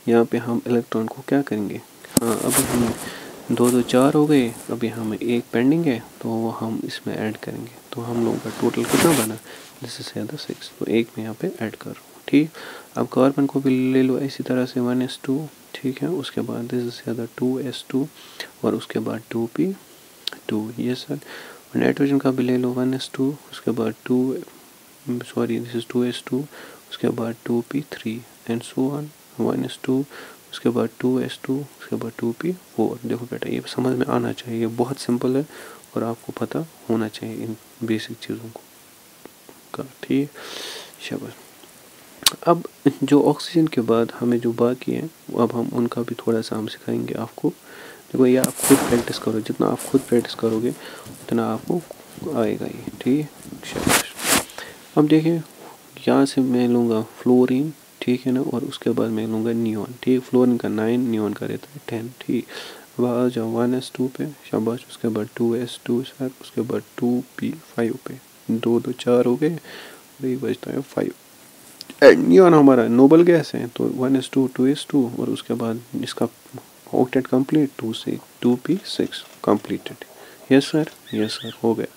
यहाँ पे हम इलेक्ट्रॉन को क्या करेंगे, हाँ अभी हम 2 2 4 हो गए, अभी हमें एक पेंडिंग है, तो वो हम इसमें ऐड करेंगे। तो हम लोगों का टोटल कितना बना, दिस इज 6, तो एक में यहाँ पे ऐड कर रहा हूँ। ठीक, अब कार्बन को भी ले लो इसी तरह से 1s2। ठीक है, उसके बाद दिस इज 2s2, और उसके बाद 2p2, ये सर। नाइट्रोजन का भी ले लो 1s2, उसके बाद दिस इज 2s2, उसके बाद 2p3 and so on, 1s2, उसके बाद 2s2, उसके बाद 2p4। देखो बेटा ये समझ में आना चाहिए, ये बहुत सिंपल है और आपको पता होना चाहिए इन बेसिक चीज़ों को का। ठीक, शाबाश। अब जो ऑक्सीजन के बाद हमें जो बाकी है, अब हम उनका भी थोड़ा सा हम सिखाएंगे आपको। देखो ये आप खुद प्रैक्टिस करो, जितना आप खुद प्रैक्टिस करोगे उतना आपको आएगा ये। ठीक है, शाबाश। अब देखिए यहाँ से मैं लूँगा फ्लोरीन, ठीक है ना, और उसके बाद मैं लूँगा नियॉन। ठीक, फ्लोरीन का 9, नियॉन का रहता है 10। ठीक, अब आ जाओ 1s2 पे, शाबाश, उसके बाद 2s2 सर, उसके बाद 2p5 पे, 2 2 4 हो गए, और ये बचता है 5। नियॉन हमारा नोबल गैस है, तो 1s2 2s2, और उसके बाद इसका ऑक्टेट कंप्लीट, 2 से 2p6 completed. Yes sir, yes sir, हो गया।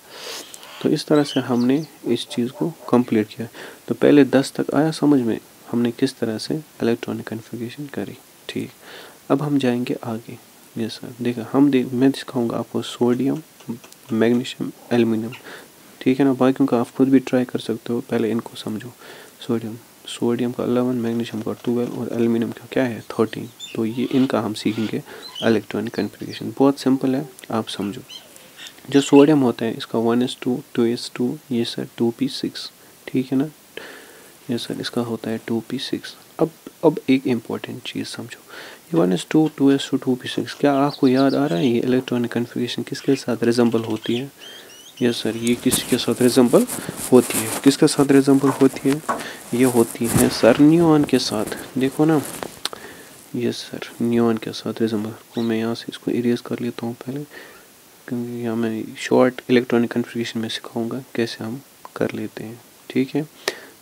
तो इस तरह से हमने इस चीज़ को कंप्लीट किया। तो पहले 10 तक आया समझ में, हमने किस तरह से इलेक्ट्रॉनिक कन्फिग्रेशन करी। ठीक, अब हम जाएंगे आगे। यस सर, देखा मैं दिखाऊंगा आपको सोडियम, मैग्नीशियम, एल्युमिनियम। ठीक है ना, बाकियों का आप खुद भी ट्राई कर सकते हो, पहले इनको समझो। सोडियम का 11, मैग्नीशियम का 12, और एल्युमिनियम का क्या है 13। तो ये इनका हम सीखेंगे इलेक्ट्रॉनिक कन्फिग्रेशन, बहुत सिंपल है, आप समझो। जो सोडियम होता है इसका 1s2 2s2, ये सर 2p6। ठीक है ना, ये सर इसका होता है 2p6। अब एक इम्पॉर्टेंट चीज़ समझो, ये 1s2 2s2 2p6, क्या आपको याद आ रहा है ये इलेक्ट्रॉनिक कन्फिग्रेशन किसके साथ रिजेंबल होती है। यस सर, ये किसके साथ रिजेंबल होती है, किसके साथ रिजेंबल होती है, ये होती है सर नियॉन के साथ। देखो ना, यस सर, नियॉन के साथ रिजेंबल को मैं यहाँ से इसको इरेज कर लेता हूँ पहले, क्योंकि यहाँ मैं शॉर्ट इलेक्ट्रॉनिक कन्फिग्रेशन में सिखाऊंगा कैसे हम कर लेते हैं। ठीक है,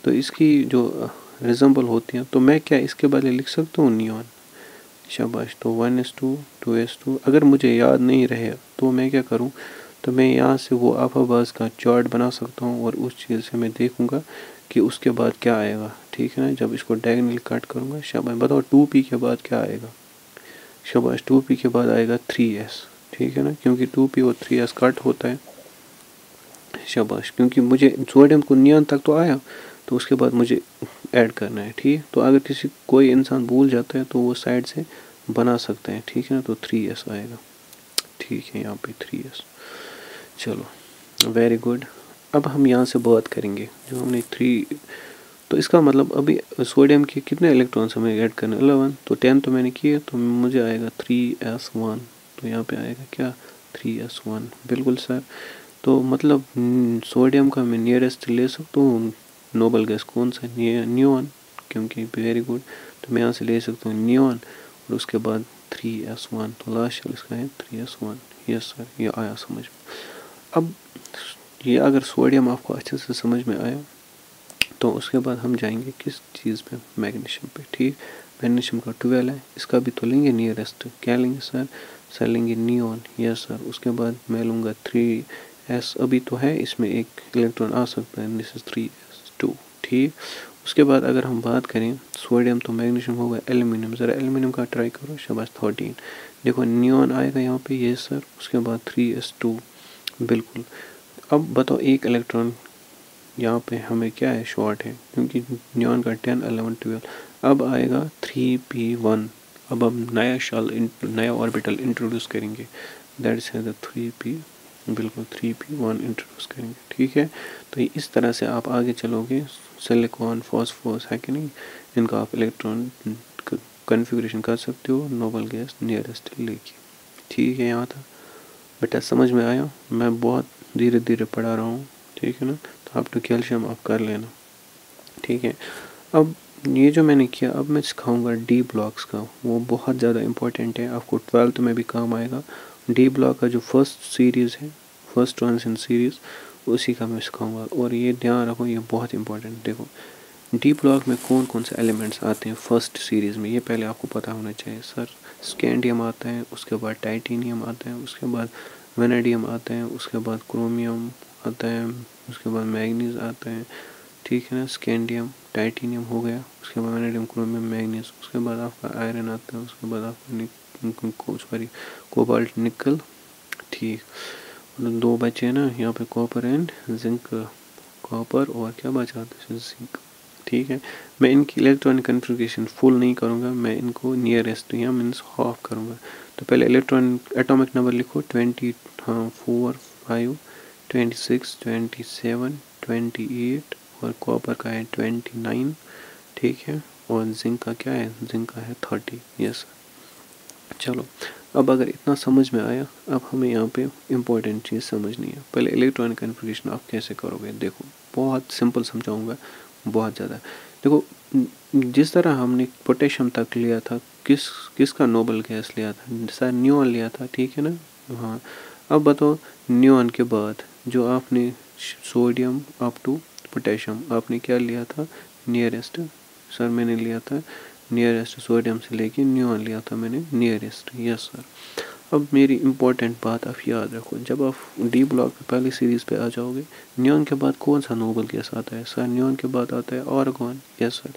तो इसकी जो रिजेंबल होती है, तो मैं क्या इसके बारे लिख सकता हूँ नियॉन, शाबाश। तो 1s2 2s2, अगर मुझे याद नहीं रहे तो मैं क्या करूँ, तो मैं यहाँ से वो आफाबाज का चार्ट बना सकता हूँ, और उस चीज़ से मैं देखूँगा कि उसके बाद क्या आएगा। ठीक है ना, जब इसको डायगोनली कट करूँगा, शाबाश। बताओ 2p के बाद क्या आएगा, शाबाश, 2p के बाद आएगा 3s। ठीक है ना, क्योंकि 2p और 3s कट होता है, शाबाश। क्योंकि मुझे सोडियम को नियॉन तक तो आया, तो उसके बाद मुझे ऐड करना है। ठीक, तो अगर कोई इंसान भूल जाता है तो वो साइड से बना सकते हैं। ठीक है ना, तो 3s आएगा। ठीक है, यहाँ पे 3s, चलो वेरी गुड। अब हम यहाँ से बात करेंगे जो हमने 3, तो इसका मतलब अभी सोडियम के कितने इलेक्ट्रॉन्स हमें ऐड करने, 11, तो 10 तो मैंने किए, तो मुझे आएगा 3s1, तो यहाँ पे आएगा क्या 3s1, बिल्कुल सर। तो मतलब सोडियम का मैं नियरेस्ट ले सकता हूँ नोबल गैस कौन सा, नियॉन, क्योंकि वेरी गुड। तो मैं यहाँ से ले सकता हूँ नियॉन और उसके बाद 3s1, तो लास्ट शेल इसका है 3s1। यस सर, ये आया समझ में। अब ये अगर सोडियम आपको अच्छे से समझ में आया तो उसके बाद हम जाएंगे किस चीज़ पे, मैग्नीशियम पे। ठीक, मैग्नीशियम का 12 है, इसका भी तो लेंगे नियरेस्ट। क्या लेंगे सर? सर लेंगे नियॉन। यस सर, उसके बाद मैं लूँगा 3s, अभी तो है इसमें एक इलेक्ट्रॉन आ सकता है, दिस इज 3s2। ठीक, उसके बाद अगर हम बात करें सोडियम तो मैग्नीशियम होगा एल्यूमिनियम। ज़रा एल्यूमिनियम का ट्राई करो, शाबाश 13। देखो नियॉन आएगा यहाँ पे, ये सर, उसके बाद 3s2 बिल्कुल। अब बताओ एक इलेक्ट्रॉन यहाँ पे हमें क्या है, शॉर्ट है, क्योंकि नियॉन का 10 11 12। अब आएगा 3p1। अब हम नया ऑर्बिटल इंट्रोड्यूस करेंगे, दैट इज 3p, बिल्कुल 3p1 इंट्रोड्यूस करेंगे। ठीक है, तो इस तरह से आप आगे चलोगे। सिलिकॉन, फॉस्फोरस है कि नहीं, इनका आप इलेक्ट्रॉन कन्फिग्रेशन कर सकते हो नोबल गैस नियरेस्ट लेके। ठीक है, यहाँ था बेटा, समझ में आया? मैं बहुत धीरे धीरे पढ़ा रहा हूँ, ठीक है ना, तो आप तो कैल्शियम आप कर लेना। ठीक है, अब ये जो मैंने किया, अब मैं सिखाऊंगा डी ब्लॉक्स का, वो बहुत ज़्यादा इम्पोर्टेंट है, आपको 12th में भी काम आएगा। डी ब्लॉक का जो फर्स्ट सीरीज़ है, फर्स्ट ट्रांजिशन सीरीज़, उसी का मैं सिखाऊंगा। और ये ध्यान रखो, ये बहुत इंपॉर्टेंट। देखो डी ब्लॉक में कौन कौन से एलिमेंट्स आते हैं फर्स्ट सीरीज़ में, ये पहले आपको पता होना चाहिए। सर स्कैंडियम आता है, उसके बाद टाइटेनियम आता है, उसके बाद वेनेडियम आता है, उसके बाद क्रोमियम आता है, उसके बाद मैग्नीज आता है। ठीक है ना, स्कैंडियम टाइटेनियम हो गया, उसके बाद वेनेडियम क्रोमियम मैग्नीज, उसके बाद आपका आयरन आता है, उसके बाद आपका सॉरी कोबाल्ट निकल। ठीक, दो बचे ना यहाँ पे, कॉपर एंड जिंक। कॉपर और क्या बचा था, जिंक। ठीक है, मैं इनकी इलेक्ट्रॉनिक कन्फिग्रेशन फुल नहीं करूँगा, मैं इनको नियरेस्ट या मीन्स हाफ करूँगा। तो पहले इलेक्ट्रॉनिक एटॉमिक नंबर लिखो 20, हाँ 4 5 26 27 28, और कॉपर का है 29। ठीक है, और जिंक का क्या है, जिंक का है 30। यस, चलो अब अगर इतना समझ में आया, अब हमें यहाँ पे इम्पोर्टेंट चीज़ समझनी है। पहले इलेक्ट्रॉनिक कन्फिग्रेशन आप कैसे करोगे, देखो बहुत सिंपल समझाऊंगा, बहुत ज़्यादा। देखो जिस तरह हमने पोटेशियम तक लिया था, किसका नोबल गैस लिया था सर, नियॉन लिया था। ठीक है ना, हाँ। अब बताओ नियॉन के बाद जो आपने सोडियम अप टू पोटेशियम आपने क्या लिया था, नियरेस्ट। सर मैंने लिया था नियरेस्ट, सोडियम से लेके नियॉन लिया था मैंने नियरेस्ट। Yes sir. अब मेरी इम्पोर्टेंट बात आप याद रखो, जब आप डी ब्लॉक पे पहली सीरीज़ पे आ जाओगे, नियॉन के बाद कौन सा नोबल गैस आता है सर, नियॉन के बाद आता है आर्गन। यस सर,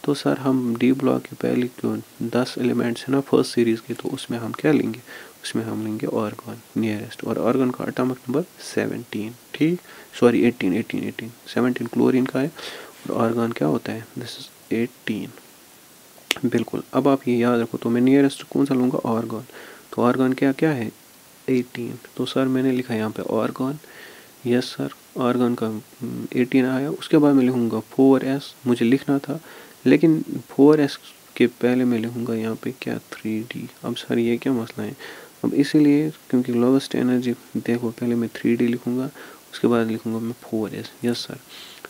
तो सर हम डी ब्लॉक के पहले क्यों 10 एलिमेंट्स है ना फर्स्ट सीरीज़ के, तो उसमें हम क्या लेंगे, उसमें हम लेंगे आर्गन नियरेस्ट, और आर्गन का एटॉमिक नंबर 17। ठीक, सॉरी 18 17 क्लोरीन का है, और आर्गन क्या होता है, दिस इज 18। बिल्कुल, अब आप ये याद रखो, तो मैं नियरेस्ट कौन सा लूँगा, आर्गन। तो आर्गन क्या क्या है 18, तो सर मैंने लिखा यहाँ पे आर्गन। यस सर, आर्गन का 18 आया। उसके बाद मैं लिखूँगा 4s, मुझे लिखना था, लेकिन 4s के पहले मैं लिखूँगा यहाँ पे क्या 3d। अब सर ये क्या मसला है, अब इसीलिए क्योंकि लोवेस्ट एनर्जी, देखो पहले मैं 3d लिखूँगा, उसके बाद लिखूँगा मैं 4s। यस सर,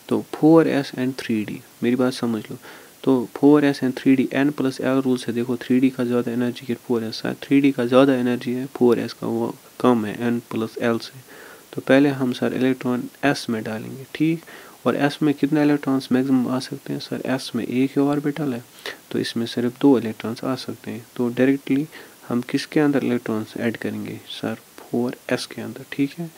तो 4s एंड 3d, मेरी बात समझ लो। तो 4s and 3d, n plus L rule से देखो 3d का ज़्यादा एनर्जी के 4s है, 3d का ज़्यादा एनर्जी है, 4s का वो कम है n प्लस एल से। तो पहले हम सर इलेक्ट्रॉन s में डालेंगे। ठीक, और s में कितने इलेक्ट्रॉन्स मैक्सिमम आ सकते हैं सर, s में एक ही ऑर्बिटल है, तो इसमें सिर्फ 2 इलेक्ट्रॉन्स आ सकते हैं। तो डायरेक्टली हम किसके अंदर इलेक्ट्रॉन्स ऐड करेंगे सर, 4s के अंदर। ठीक है,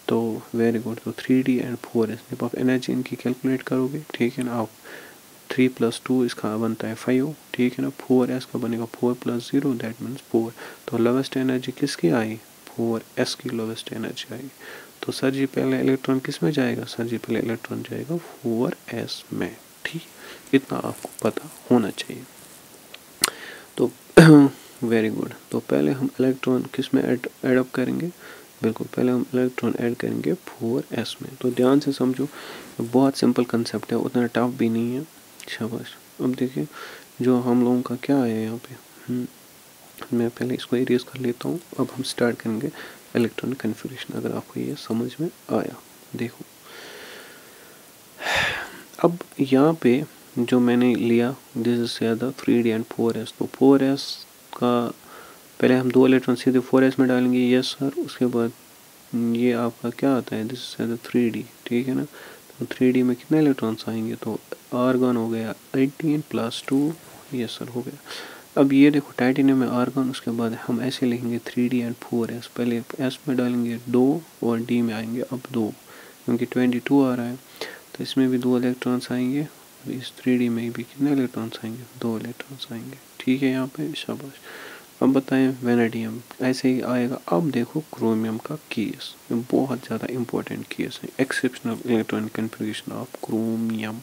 तो वेरी गुड, तो 3d एंड 4s, जब आप एनर्जी इनकी कैलकुलेट करोगे, ठीक है ना, आप 3 + 2 इसका बनता है 5। ठीक है ना, 4s का बनेगा 4 + 0, दैट मीन्स 4। तो लोवेस्ट एनर्जी किसकी आई, 4s की लोवेस्ट एनर्जी आई। तो सर जी पहले इलेक्ट्रॉन किस में जाएगा, सर जी पहले इलेक्ट्रॉन जाएगा 4s में। ठीक, इतना आपको पता होना चाहिए। तो वेरी गुड, तो पहले हम इलेक्ट्रॉन किस में ऐड अप करेंगे, बिल्कुल पहले हम इलेक्ट्रॉन ऐड करेंगे 4s में। तो ध्यान से समझो, बहुत सिंपल कंसेप्ट है, उतना टफ भी नहीं है। शाबाश। अब देखिए जो हम लोगों का क्या है यहाँ पे, मैं पहले इसको इरेज कर लेता हूँ। अब हम स्टार्ट करेंगे इलेक्ट्रॉनिक कन्फिग्रेशन, अगर आपको ये समझ में आया। देखो अब यहाँ पे जो मैंने लिया this is the 3d and 4s। तो 4s का पहले हम 2 इलेक्ट्रॉन सीधे 4s में डालेंगे, यस सर। उसके बाद ये आपका क्या आता है, दिस इज द 3d, ठीक है ना। तो 3d में कितने इलेक्ट्रॉन्स आएंगे, तो आर्गन हो गया 18 + 2, यस सर हो गया। अब ये देखो टाइटेनियम में आर्गन, उसके बाद हम ऐसे लिखेंगे 3d एंड 4s। पहले s में डालेंगे 2 और d में आएंगे अब 2, क्योंकि 22 आ रहा है तो इसमें भी 2 इलेक्ट्रॉन्स आएंगे। और इस 3d में भी कितने इलेक्ट्रॉन्स आएंगे, 2 इलेक्ट्रॉन्स आएंगे, ठीक है यहाँ पे, शाबाश। अब बताएं वेनेडियम, ऐसे ही आएगा। अब देखो क्रोमियम का केस, बहुत ज़्यादा इंपॉर्टेंट केस है, exceptional electronic configuration of chromium.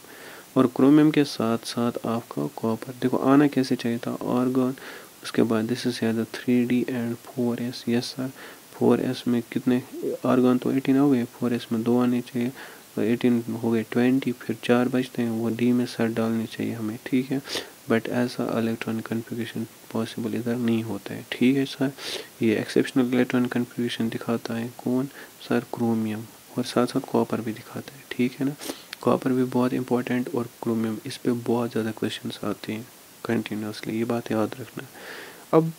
और क्रोमियम के साथ साथ आपका कॉपर, देखो आना कैसे चाहिए था, आर्गन, उसके बाद this is the 3d and 4s, yes sir. 4s में कितने, आर्गन तो 18 हो गए, 4s में 2 आने चाहिए, तो 18 हो गए 20, फिर 4 बचते हैं, वो d में सर डालने चाहिए हमें, ठीक है। बट ऐसा इलेक्ट्रॉनिक कन्फिग्रेशन पॉसिबल इधर नहीं होता है, ठीक है सर। ये एक्सेप्शनल इलेक्ट्रॉनिक कन्फिग्रेशन दिखाता है कौन सर, क्रोमियम, और साथ साथ कॉपर भी दिखाता है, ठीक है ना। कॉपर भी बहुत इंपॉर्टेंट और क्रोमियम, इस पे बहुत ज़्यादा क्वेश्चंस आते हैं कंटिन्यूसली, ये बात याद रखना। अब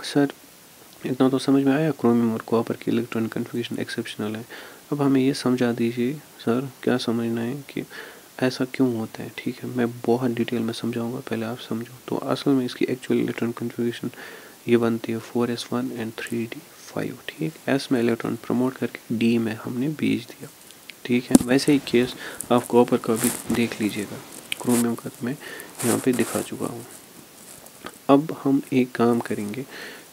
सर इतना तो समझ में आया, क्रोमियम और कॉपर की इलेक्ट्रॉनिक कन्फिग्रेशन एक्सेप्शनल है। अब हमें ये समझा दीजिए सर, क्या समझना है कि ऐसा क्यों होता है, ठीक है। मैं बहुत डिटेल में समझाऊंगा, पहले आप समझो। तो असल में इसकी एक्चुअल इलेक्ट्रॉनिक कन्फिग्रेशन ये बनती है 4s1 एंड 3d5, ठीक। s में इलेक्ट्रॉन प्रमोट करके d में हमने भेज दिया, ठीक है। वैसे ही केस आप कॉपर का भी देख लीजिएगा, क्रोमियम का मैं यहाँ पे दिखा चुका हूँ। अब हम एक काम करेंगे,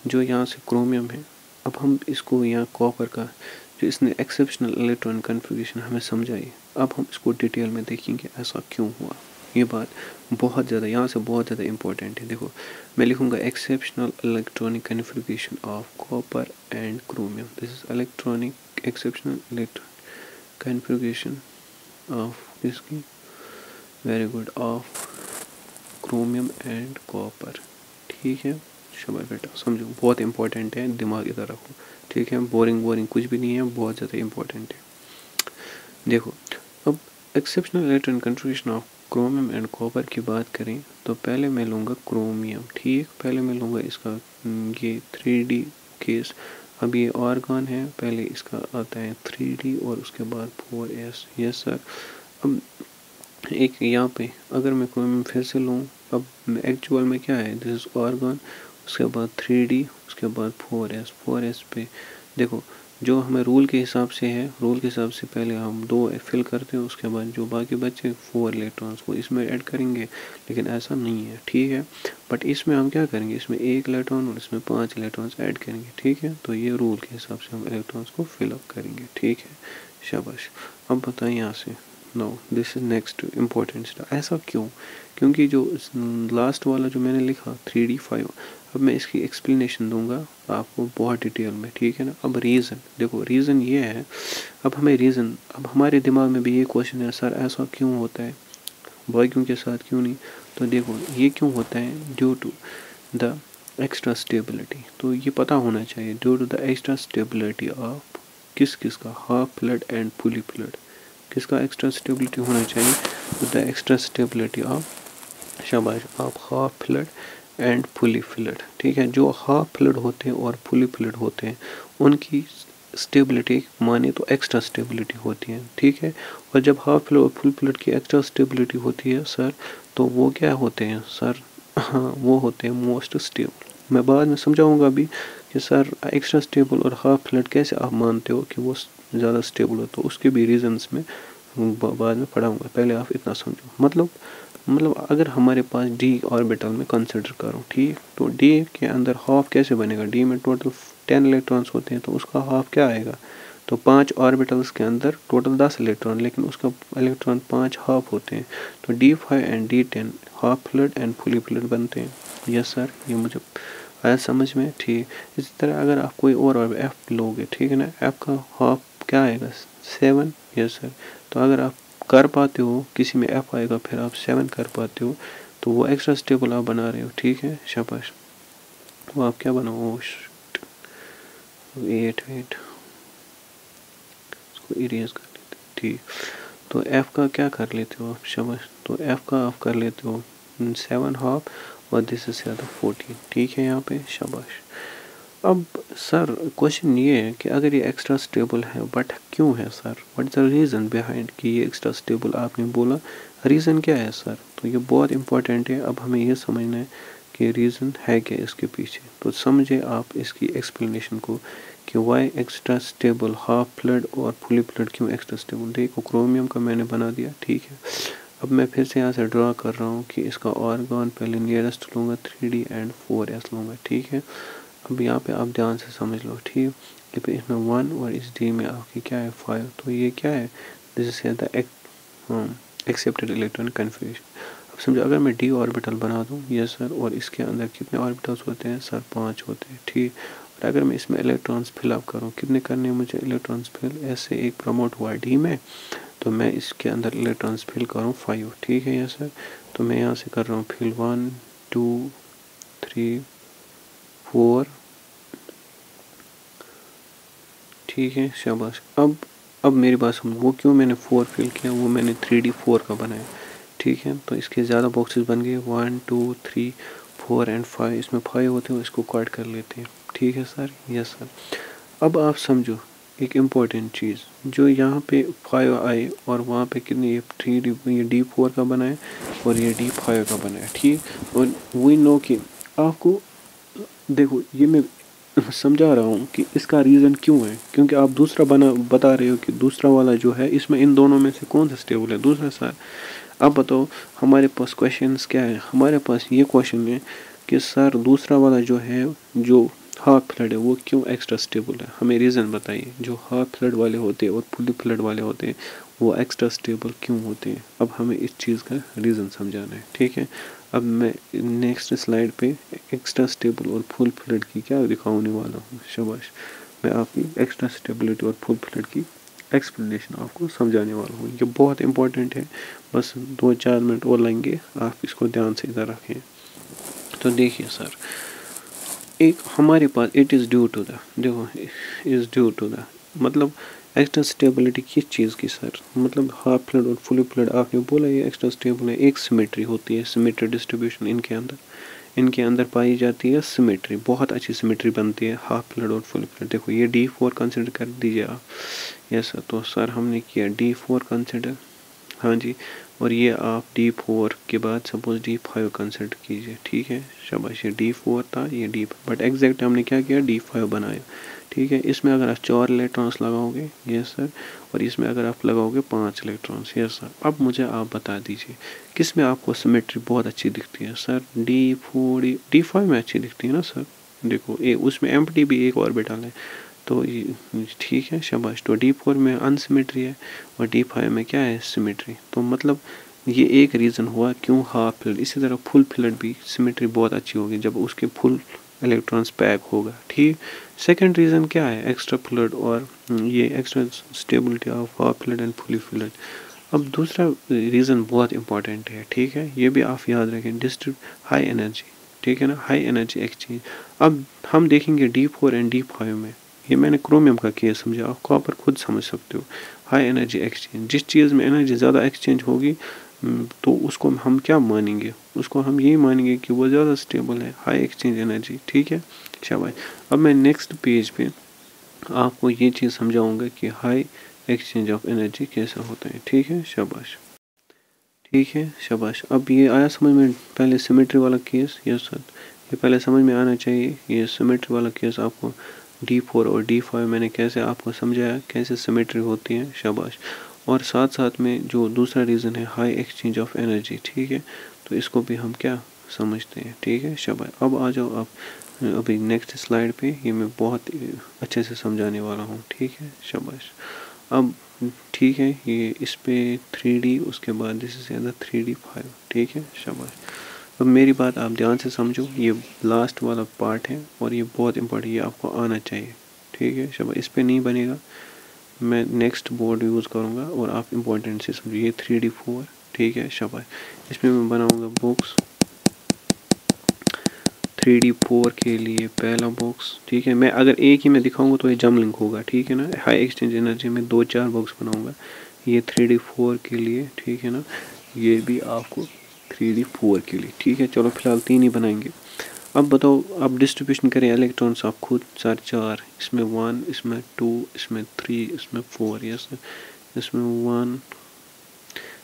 जो यहाँ से क्रोमियम है, अब हम इसको यहाँ कॉपर का जो इसने एक्सेप्शनल इलेक्ट्रॉन कन्फिग्रेशन हमें समझाई, अब हम इसको डिटेल में देखेंगे ऐसा क्यों हुआ। ये बात बहुत ज़्यादा यहाँ से बहुत ज़्यादा इंपॉर्टेंट है। देखो मैं लिखूँगा exceptional electronic configuration of copper and chromium, this is electronic exceptional electronic configuration of इसकी, very good, of chromium and copper, ठीक है। शाबाश बेटा, समझो बहुत इंपॉर्टेंट है, दिमाग इधर रखो, ठीक है। बोरिंग कुछ भी नहीं है, बहुत ज़्यादा इंपॉर्टेंट है। देखो अब exceptional electronic configuration of chromium and copper की बात करें तो पहले मैं लूँगा क्रोमियम, ठीक। पहले मैं लूँगा इसका ये 3d केस। अब ये आर्गन है, पहले इसका आता है 3d और उसके बाद 4s, यस सर। अब एक यहाँ पे अगर मैं क्रोमियम फिर से लूँ, अब एक्चुअल में क्या है, दिस इज आर्गन, उसके बाद 3d, उसके बाद 4s पे देखो जो हमें रूल के हिसाब से है, रूल के हिसाब से पहले हम 2 फिल करते हैं, उसके बाद जो बाकी बचे 4 इलेक्ट्रॉन्स को इसमें ऐड करेंगे, लेकिन ऐसा नहीं है, ठीक है। बट इसमें हम क्या करेंगे, इसमें 1 इलेक्ट्रॉन और इसमें 5 इलेक्ट्रॉन्स ऐड करेंगे, ठीक है। तो ये रूल के हिसाब से हम इलेक्ट्रॉन्स को फिलअप करेंगे, ठीक है, शाबाश। अब बताएं यहाँ से, no this is next important step. ऐसा क्यों, क्योंकि जो लास्ट वाला जो मैंने लिखा 3d5, अब मैं इसकी एक्सप्लेनेशन दूंगा आपको बहुत डिटेल में, ठीक है ना। अब रीज़न देखो, रीज़न ये है, अब हमें रीज़न, अब हमारे दिमाग में भी ये क्वेश्चन है, सर ऐसा क्यों होता है, बाकियों के साथ क्यों नहीं। तो देखो ये क्यों होता है, due to the extra stability, तो ये पता होना चाहिए, due to the extra stability of किस का, half filled and fully filled, किसका एक्स्ट्रा स्टेबिलिटी होना चाहिए, द एक्स्ट्रा स्टेबिलिटी ऑफ, शाबाश, of half filled and fully filled, ठीक है। जो हाफ फ्लड होते हैं और फुली फ्लड होते हैं उनकी स्टेबिलिटी माने तो एक्स्ट्रा स्टेबिलिटी होती है, ठीक है। और जब हाफ फ्लड और फुल फ्लड की एक्स्ट्रा स्टेबिलिटी होती है सर, तो वो क्या होते हैं सर, हाँ वो होते हैं मोस्ट स्टेबल। मैं बाद में समझाऊंगा अभी कि सर एक्स्ट्रा स्टेबल और हाफ फ्लड कैसे आप मानते हो कि वो ज़्यादा स्टेबल हो, तो उसके भी रीजंस में बाद में पढ़ाऊंगा, पहले आप इतना समझो। मतलब अगर हमारे पास d ऑर्बिटल में कंसिडर करो, ठीक, तो d के अंदर हाफ कैसे बनेगा, d में टोटल 10 इलेक्ट्रॉन्स होते हैं, तो उसका हाफ क्या आएगा, तो 5 ऑर्बिटल्स के अंदर टोटल 10 इलेक्ट्रॉन, लेकिन उसका इलेक्ट्रॉन 5 हाफ होते हैं, तो d5 and d10 half filled and fully flood बनते हैं, यस सर। ये मुझे आया समझ में, ठीक। इसी तरह अगर आप कोई और f लोगे, ठीक है ना, f का हाफ क्या आएगा 7, यस सर। तो अगर आप कर पाते हो, किसी में f आएगा फिर आप 7 कर पाते हो, तो वो एक्स्ट्रा स्टेबल आप बना रहे हो, ठीक है, शाबाश। वो आप क्या बनाओ, 8 इसको इरेज कर लेते, ठीक। तो f का क्या कर लेते हो आप, शाबाश, तो एफ का आप कर लेते हो 7/2 और दिस इज 14। ठीक है यहाँ पे, शाबाश। अब सर क्वेश्चन ये है कि अगर ये एक्स्ट्रा स्टेबल है बट क्यों है sir, what is the reason behind कि ये एक्स्ट्रा स्टेबल आपने बोला, रीज़न क्या है सर। तो ये बहुत इंपॉर्टेंट है। अब हमें ये समझना है कि रीज़न है क्या इसके पीछे। तो समझे आप इसकी एक्सप्लेनेशन को कि why extra stable half filled और फुली फ्लड क्यों एक्स्ट्रा स्टेबल। देखो क्रोमियम का मैंने बना दिया, ठीक है। अब मैं फिर से यहाँ से ड्रा कर रहा हूँ कि इसका ऑर्गन पहले नियरेस्ट लूँगा 3D एंड 4s लूँगा, ठीक है। अब यहाँ पे आप ध्यान से समझ लो, ठीक है। पे इसमें 1 और इस D में आपकी क्या है 5, तो ये क्या है, this is the accepted electron configuration. अब समझो अगर मैं D ऑर्बिटल बना दूँ, यस सर, और इसके अंदर कितने ऑर्बिटल्स होते हैं सर, 5 होते हैं, ठीक। और अगर मैं इसमें इलेक्ट्रॉन्स फिलअप करूँ, कितने करने हैं मुझे इलेक्ट्रॉन्स फिल, ऐसे एक प्रमोट हुआ D में, तो मैं इसके अंदर इलेक्ट्रॉन्स फिल करूँ 5, ठीक है यस सर। तो मैं यहाँ से कर रहा हूँ फिल 1 2 3 4, ठीक है, शाबाश। अब मेरी बात समझो, वो क्यों मैंने 4 फिल किया, वो मैंने 3D4 का बनाया, ठीक है। तो इसके ज़्यादा बॉक्सेस बन गए, 1 2 3 4 एंड 5, इसमें 5 होते हैं, इसको काट कर लेते हैं, ठीक है सर, यस सर। अब आप समझो एक इम्पॉर्टेंट चीज़, जो यहाँ पे 5 आए और वहाँ पे कितने, ये 3D, ये D4 का बना है और ये D5 का बना है, ठीक। और वी नो कि आपको देखो, ये मैं समझा रहा हूँ कि इसका रीज़न क्यों है, क्योंकि आप दूसरा बता रहे हो कि दूसरा वाला जो है इसमें इन दोनों में से कौन सा स्टेबल है, दूसरा सर। अब बताओ हमारे पास क्वेश्चंस क्या है, हमारे पास ये क्वेश्चन है कि सर दूसरा वाला जो है, जो हाफ फ्लड है, वो क्यों एक्स्ट्रा स्टेबल है, हमें रीज़न बताइए। जो हाफ फ्लड वाले होते हैं और फुली फ्लड वाले होते हैं, वो एक्स्ट्रा स्टेबल क्यों होते हैं। अब हमें इस चीज़ का रीज़न समझाना है, ठीक है। अब मैं नेक्स्ट स्लाइड पे एक्स्ट्रा स्टेबल और फुल फ्लड की क्या दिखाने वाला हूँ, शाबाश। मैं आपकी एक्स्ट्रा स्टेबिलिटी और फुल फ्लड की एक्सप्लेनेशन आपको समझाने वाला हूँ। ये बहुत इंपॉर्टेंट है, बस 2-4 मिनट और लेंगे, आप इसको ध्यान से इधर रखें। तो देखिए सर, एक हमारे पास it is due to the, देखो इज़ ड्यू टू द मतलब एक्स्ट्रा स्टेबिलिटी किस चीज़ की सर, मतलब हाफ फ्लड और फुली फ्लड आपने बोला ये एक्स्ट्रा स्टेबल है। एक सिमेट्री होती है, सिमेट्री डिस्ट्रीब्यूशन इनके अंदर पाई जाती है सिमेट्री, बहुत अच्छी सिमेट्री बनती है हाफ फ्लड और फुल फ्लड। देखो ये D4 कंसिडर कर दीजिए आप, यस सर। तो सर हमने किया D4 कंसिडर, हाँ जी। और ये आप D4 के बाद सपोज D5 कंसिडर कीजिए, ठीक है, शाबाश। ये D4 था, ये D, बट एग्जैक्ट हमने क्या किया, D5 बनाया, ठीक है। इसमें अगर आप 4 इलेक्ट्रॉन्स लगाओगे, यस सर, और इसमें अगर आप लगाओगे 5 इलेक्ट्रॉन्स, यस सर। अब मुझे आप बता दीजिए किस में आपको सिमेट्री बहुत अच्छी दिखती है सर, D4 D5 में अच्छी दिखती है ना सर। देखो उसमें एम्प्टी भी एक ऑर्बिटल है, तो ये ठीक है, शाबाश। तो D4 में अनसिमेट्री है और D5 में क्या है, सिमेट्री। तो मतलब ये एक रीज़न हुआ क्यों हाफ फ्लड। इसी तरह फुल फ्लड भी सिमेट्री बहुत अच्छी होगी जब उसके फुल इलेक्ट्रॉन्स पैक होगा, ठीक। सेकंड रीज़न क्या है, एक्स्ट्रा फ्लड और ये extra stability of half filled and fully flood. अब दूसरा रीज़न बहुत इंपॉर्टेंट है, ठीक है, ये भी आप याद रखें, हाई एनर्जी, ठीक है ना, हाई एनर्जी एक्सचेंज। अब हम देखेंगे D4 एंड D5 में, ये मैंने क्रोमियम का केस समझा, आप कॉपर खुद समझ सकते हो। हाई एनर्जी एक्सचेंज, जिस चीज़ में एनर्जी ज़्यादा एक्सचेंज होगी तो उसको हम क्या मानेंगे, उसको हम यही मानेंगे कि वो ज़्यादा स्टेबल है, हाई एक्सचेंज एनर्जी, ठीक है, शाबाश। अब मैं नेक्स्ट पेज पे आपको ये चीज़ समझाऊंगा कि हाई एक्सचेंज ऑफ एनर्जी कैसा होता है, ठीक है, शाबाश, ठीक है, शाबाश। अब ये आया समझ में, पहले सिमेट्री वाला केस, यस सर, ये पहले समझ में आना चाहिए। ये सिमेट्री वाला केस आपको D4 और D5 मैंने कैसे आपको समझाया, कैसे सिमेट्री होती है, शाबाश। और साथ साथ में जो दूसरा रीज़न है हाई एक्सचेंज ऑफ एनर्जी, ठीक है, तो इसको भी हम क्या समझते हैं, ठीक है, शाबाश। अब आ जाओ आप अभी नेक्स्ट स्लाइड पे, ये मैं बहुत अच्छे से समझाने वाला हूँ, ठीक है, शाबाश। अब ठीक है, ये इस पे 3D, उसके बाद दिस इज द 3D5, ठीक है, शाबाश। अब मेरी बात आप ध्यान से समझो, ये लास्ट वाला पार्ट है और ये बहुत इंपॉर्टेंट, ये आपको आना चाहिए, ठीक है, शाबाश। इस पे नहीं बनेगा, मैं नेक्स्ट बोर्ड यूज़ करूँगा और आप इम्पोर्टेंट से समझिए। ये 3D4, ठीक है, शाबाश। इसमें मैं बनाऊँगा बॉक्स 3D4 के लिए पहला बॉक्स, ठीक है। मैं अगर एक ही में दिखाऊंगा तो ये जमलिंग होगा, ठीक है ना। हाई एक्सचेंज एनर्जी में 2-4 बॉक्स बनाऊंगा, ये 3D4 के लिए, ठीक है ना। ये भी आपको 3D4 के लिए, ठीक है। चलो फिलहाल 3 ही बनाएंगे। अब बताओ, अब डिस्ट्रीब्यूशन करें इलेक्ट्रॉन्स आप खुद। 4, इसमें 1, इसमें 2, इसमें 3, इसमें 4, यस सर। इसमें 1,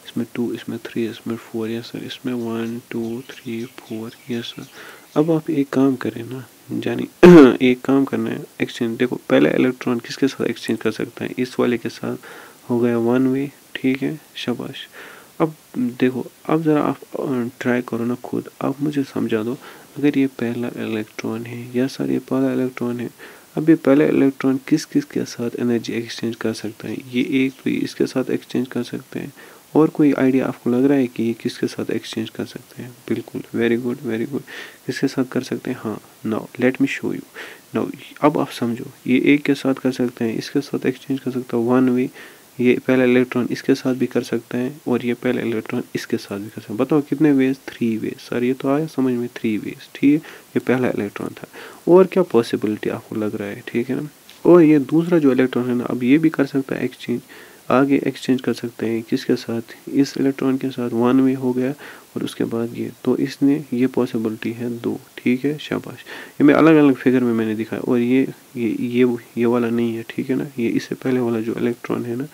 इसमें 2, इसमें 3, इसमें 4, यस सर। इसमें 1 2 3 4, यस सर। अब आप एक काम करें ना, यानी एक काम करना है एक्सचेंज। देखो पहले इलेक्ट्रॉन किसके साथ एक्सचेंज कर सकता है, इस वाले के साथ, हो गया 1 वे, ठीक है, शाबाश। अब देखो, अब ज़रा आप ट्राई करो ना खुद, आप मुझे समझा दो। अगर ये पहला इलेक्ट्रॉन है, या सर ये पहला इलेक्ट्रॉन है, अब ये पहला इलेक्ट्रॉन किस किस के साथ एनर्जी एक्सचेंज कर सकता है? ये एक तो इसके साथ एक्सचेंज कर सकते हैं। और कोई आइडिया आपको लग रहा है कि ये किसके साथ एक्सचेंज कर सकते हैं? बिल्कुल, वेरी गुड वेरी गुड। किसके साथ कर सकते हैं? हाँ, now let me show you. Now अब आप समझो, ये एक के साथ कर सकते हैं, इसके साथ एक्सचेंज कर सकता है 1 वे, ये पहला इलेक्ट्रॉन इसके साथ भी कर सकता है, और ये पहला इलेक्ट्रॉन इसके साथ भी कर सकता है। बताओ कितने वेज? 3 वेज। सर ये तो आया समझ में, 3 वेज, ठीक है। ये पहला इलेक्ट्रॉन था। और क्या पॉसिबिलिटी आपको लग रहा है, ठीक है ना? और ये दूसरा जो इलेक्ट्रॉन है ना, अब ये भी कर सकता है एक्सचेंज, आगे एक्सचेंज कर सकते हैं किसके साथ? इस इलेक्ट्रॉन के साथ 1 वे हो गया, और उसके बाद ये, तो इसने ये पॉसिबिलिटी है 2, ठीक है, शाबाश। ये मैं अलग अलग फिगर में मैंने दिखाया। और ये वाला नहीं है, ठीक है ना, ये इससे पहले वाला जो इलेक्ट्रॉन है ना,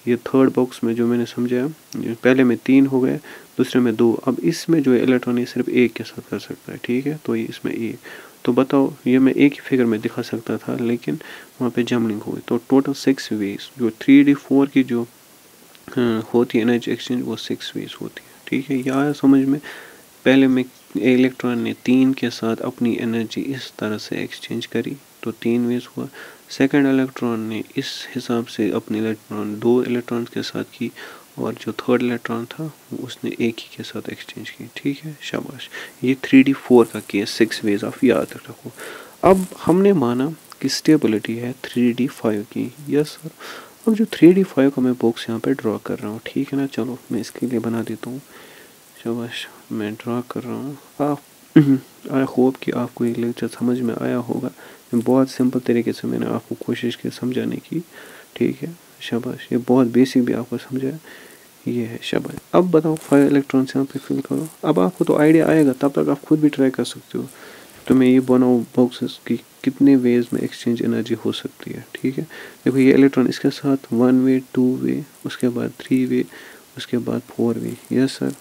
ये थर्ड बॉक्स में जो मैंने समझाया, पहले में 3 हो गए, दूसरे में 2। अब इसमें जो इलेक्ट्रॉन है सिर्फ एक के साथ कर सकता है, ठीक है, तो ये इसमें एक। तो बताओ, ये मैं एक ही फिगर में दिखा सकता था, लेकिन वहाँ पे जम्बलिंग हुई। तो टोटल 6 वेज, जो 3D4 की जो होती है एनर्जी एक्सचेंज, वो 6 वेज होती है, ठीक है। यह आया समझ में? पहले में इलेक्ट्रॉन ने 3 के साथ अपनी एनर्जी इस तरह से एक्सचेंज करी, तो 3 वेज हुआ। सेकंड इलेक्ट्रॉन ने इस हिसाब से अपने इलेक्ट्रॉन 2 इलेक्ट्रॉन के साथ की, और जो थर्ड इलेक्ट्रॉन था उसने एक ही के साथ एक्सचेंज की, ठीक है, शाबाश। ये 3D4 का केस, 6 वेज ऑफ, याद रखो। अब हमने माना कि स्टेबिलिटी है 3D5 की, यस सर। अब जो 3D5 का मैं बॉक्स यहाँ पे ड्रॉ कर रहा हूँ, ठीक है ना, चलो मैं इसके लिए बना देता हूँ, शाबाश। मैं ड्रॉ कर रहा हूँ। आप आई होप कि आपको ये लेक्चर समझ में आया होगा। बहुत सिंपल तरीके से मैंने आपको कोशिश की समझाने की, ठीक है, शाबाश। ये बहुत बेसिक भी आपको समझाया, ये है, शाबाश। अब बताओ 5 इलेक्ट्रॉन्स यहाँ पे फिल करो। अब आपको तो आइडिया आएगा, तब तक आप खुद भी ट्राई कर सकते हो। तो मैं ये बनाऊँ बॉक्सेस की कितने वेज में एक्सचेंज एनर्जी हो सकती है, ठीक है। देखो ये इलेक्ट्रॉन इसके साथ 1 वे, 2 वे, उसके बाद 3 वे, उसके बाद 4 वे, यस सर।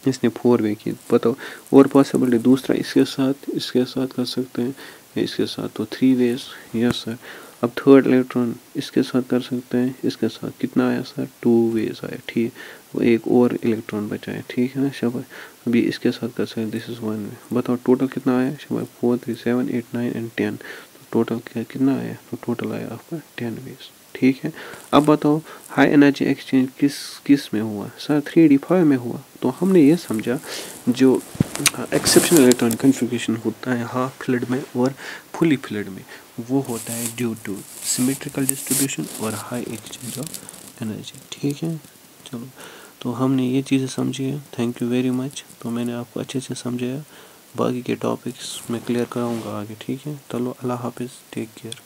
इसने 4 वे की, बताओ। और पॉसिबिलिटी दूसरा इसके साथ कर सकते हैं, इसके साथ, तो 3 वेज, यस सर। अब थर्ड इलेक्ट्रॉन इसके साथ कर सकते हैं, इसके साथ कितना आया सर? 2 वेज आया, ठीक। वो एक और इलेक्ट्रॉन बचा है, ठीक है ना, शाबाश। अभी इसके साथ कर सकते हैं, दिस इज़ 1 वे। बताओ टोटल कितना आया? शाबाश, 4 3 7 8 9 एंड 10। तो टोटल कितना आया? तो टोटल आया आपका 10 वेज, ठीक है। अब बताओ हाई एनर्जी एक्सचेंज किस में हुआ? सर 3D5 में हुआ। तो हमने ये समझा, जो एक्सेप्शनल इलेक्ट्रॉन कन्फिग्रेशन होता है हाफ फिल्ड में और फुली फिल्ड में, वो होता है ड्यू टू सिमेट्रिकल डिस्ट्रीब्यूशन और हाई एक्सचेंज ऑफ एनर्जी, ठीक है। चलो, तो हमने ये चीज़ें समझी है। Thank you very much. तो मैंने आपको अच्छे से समझाया, बाकी के टॉपिक्स मैं क्लियर कराऊंगा आगे, ठीक है। चलो, अल्लाह हाफिज़, टेक केयर।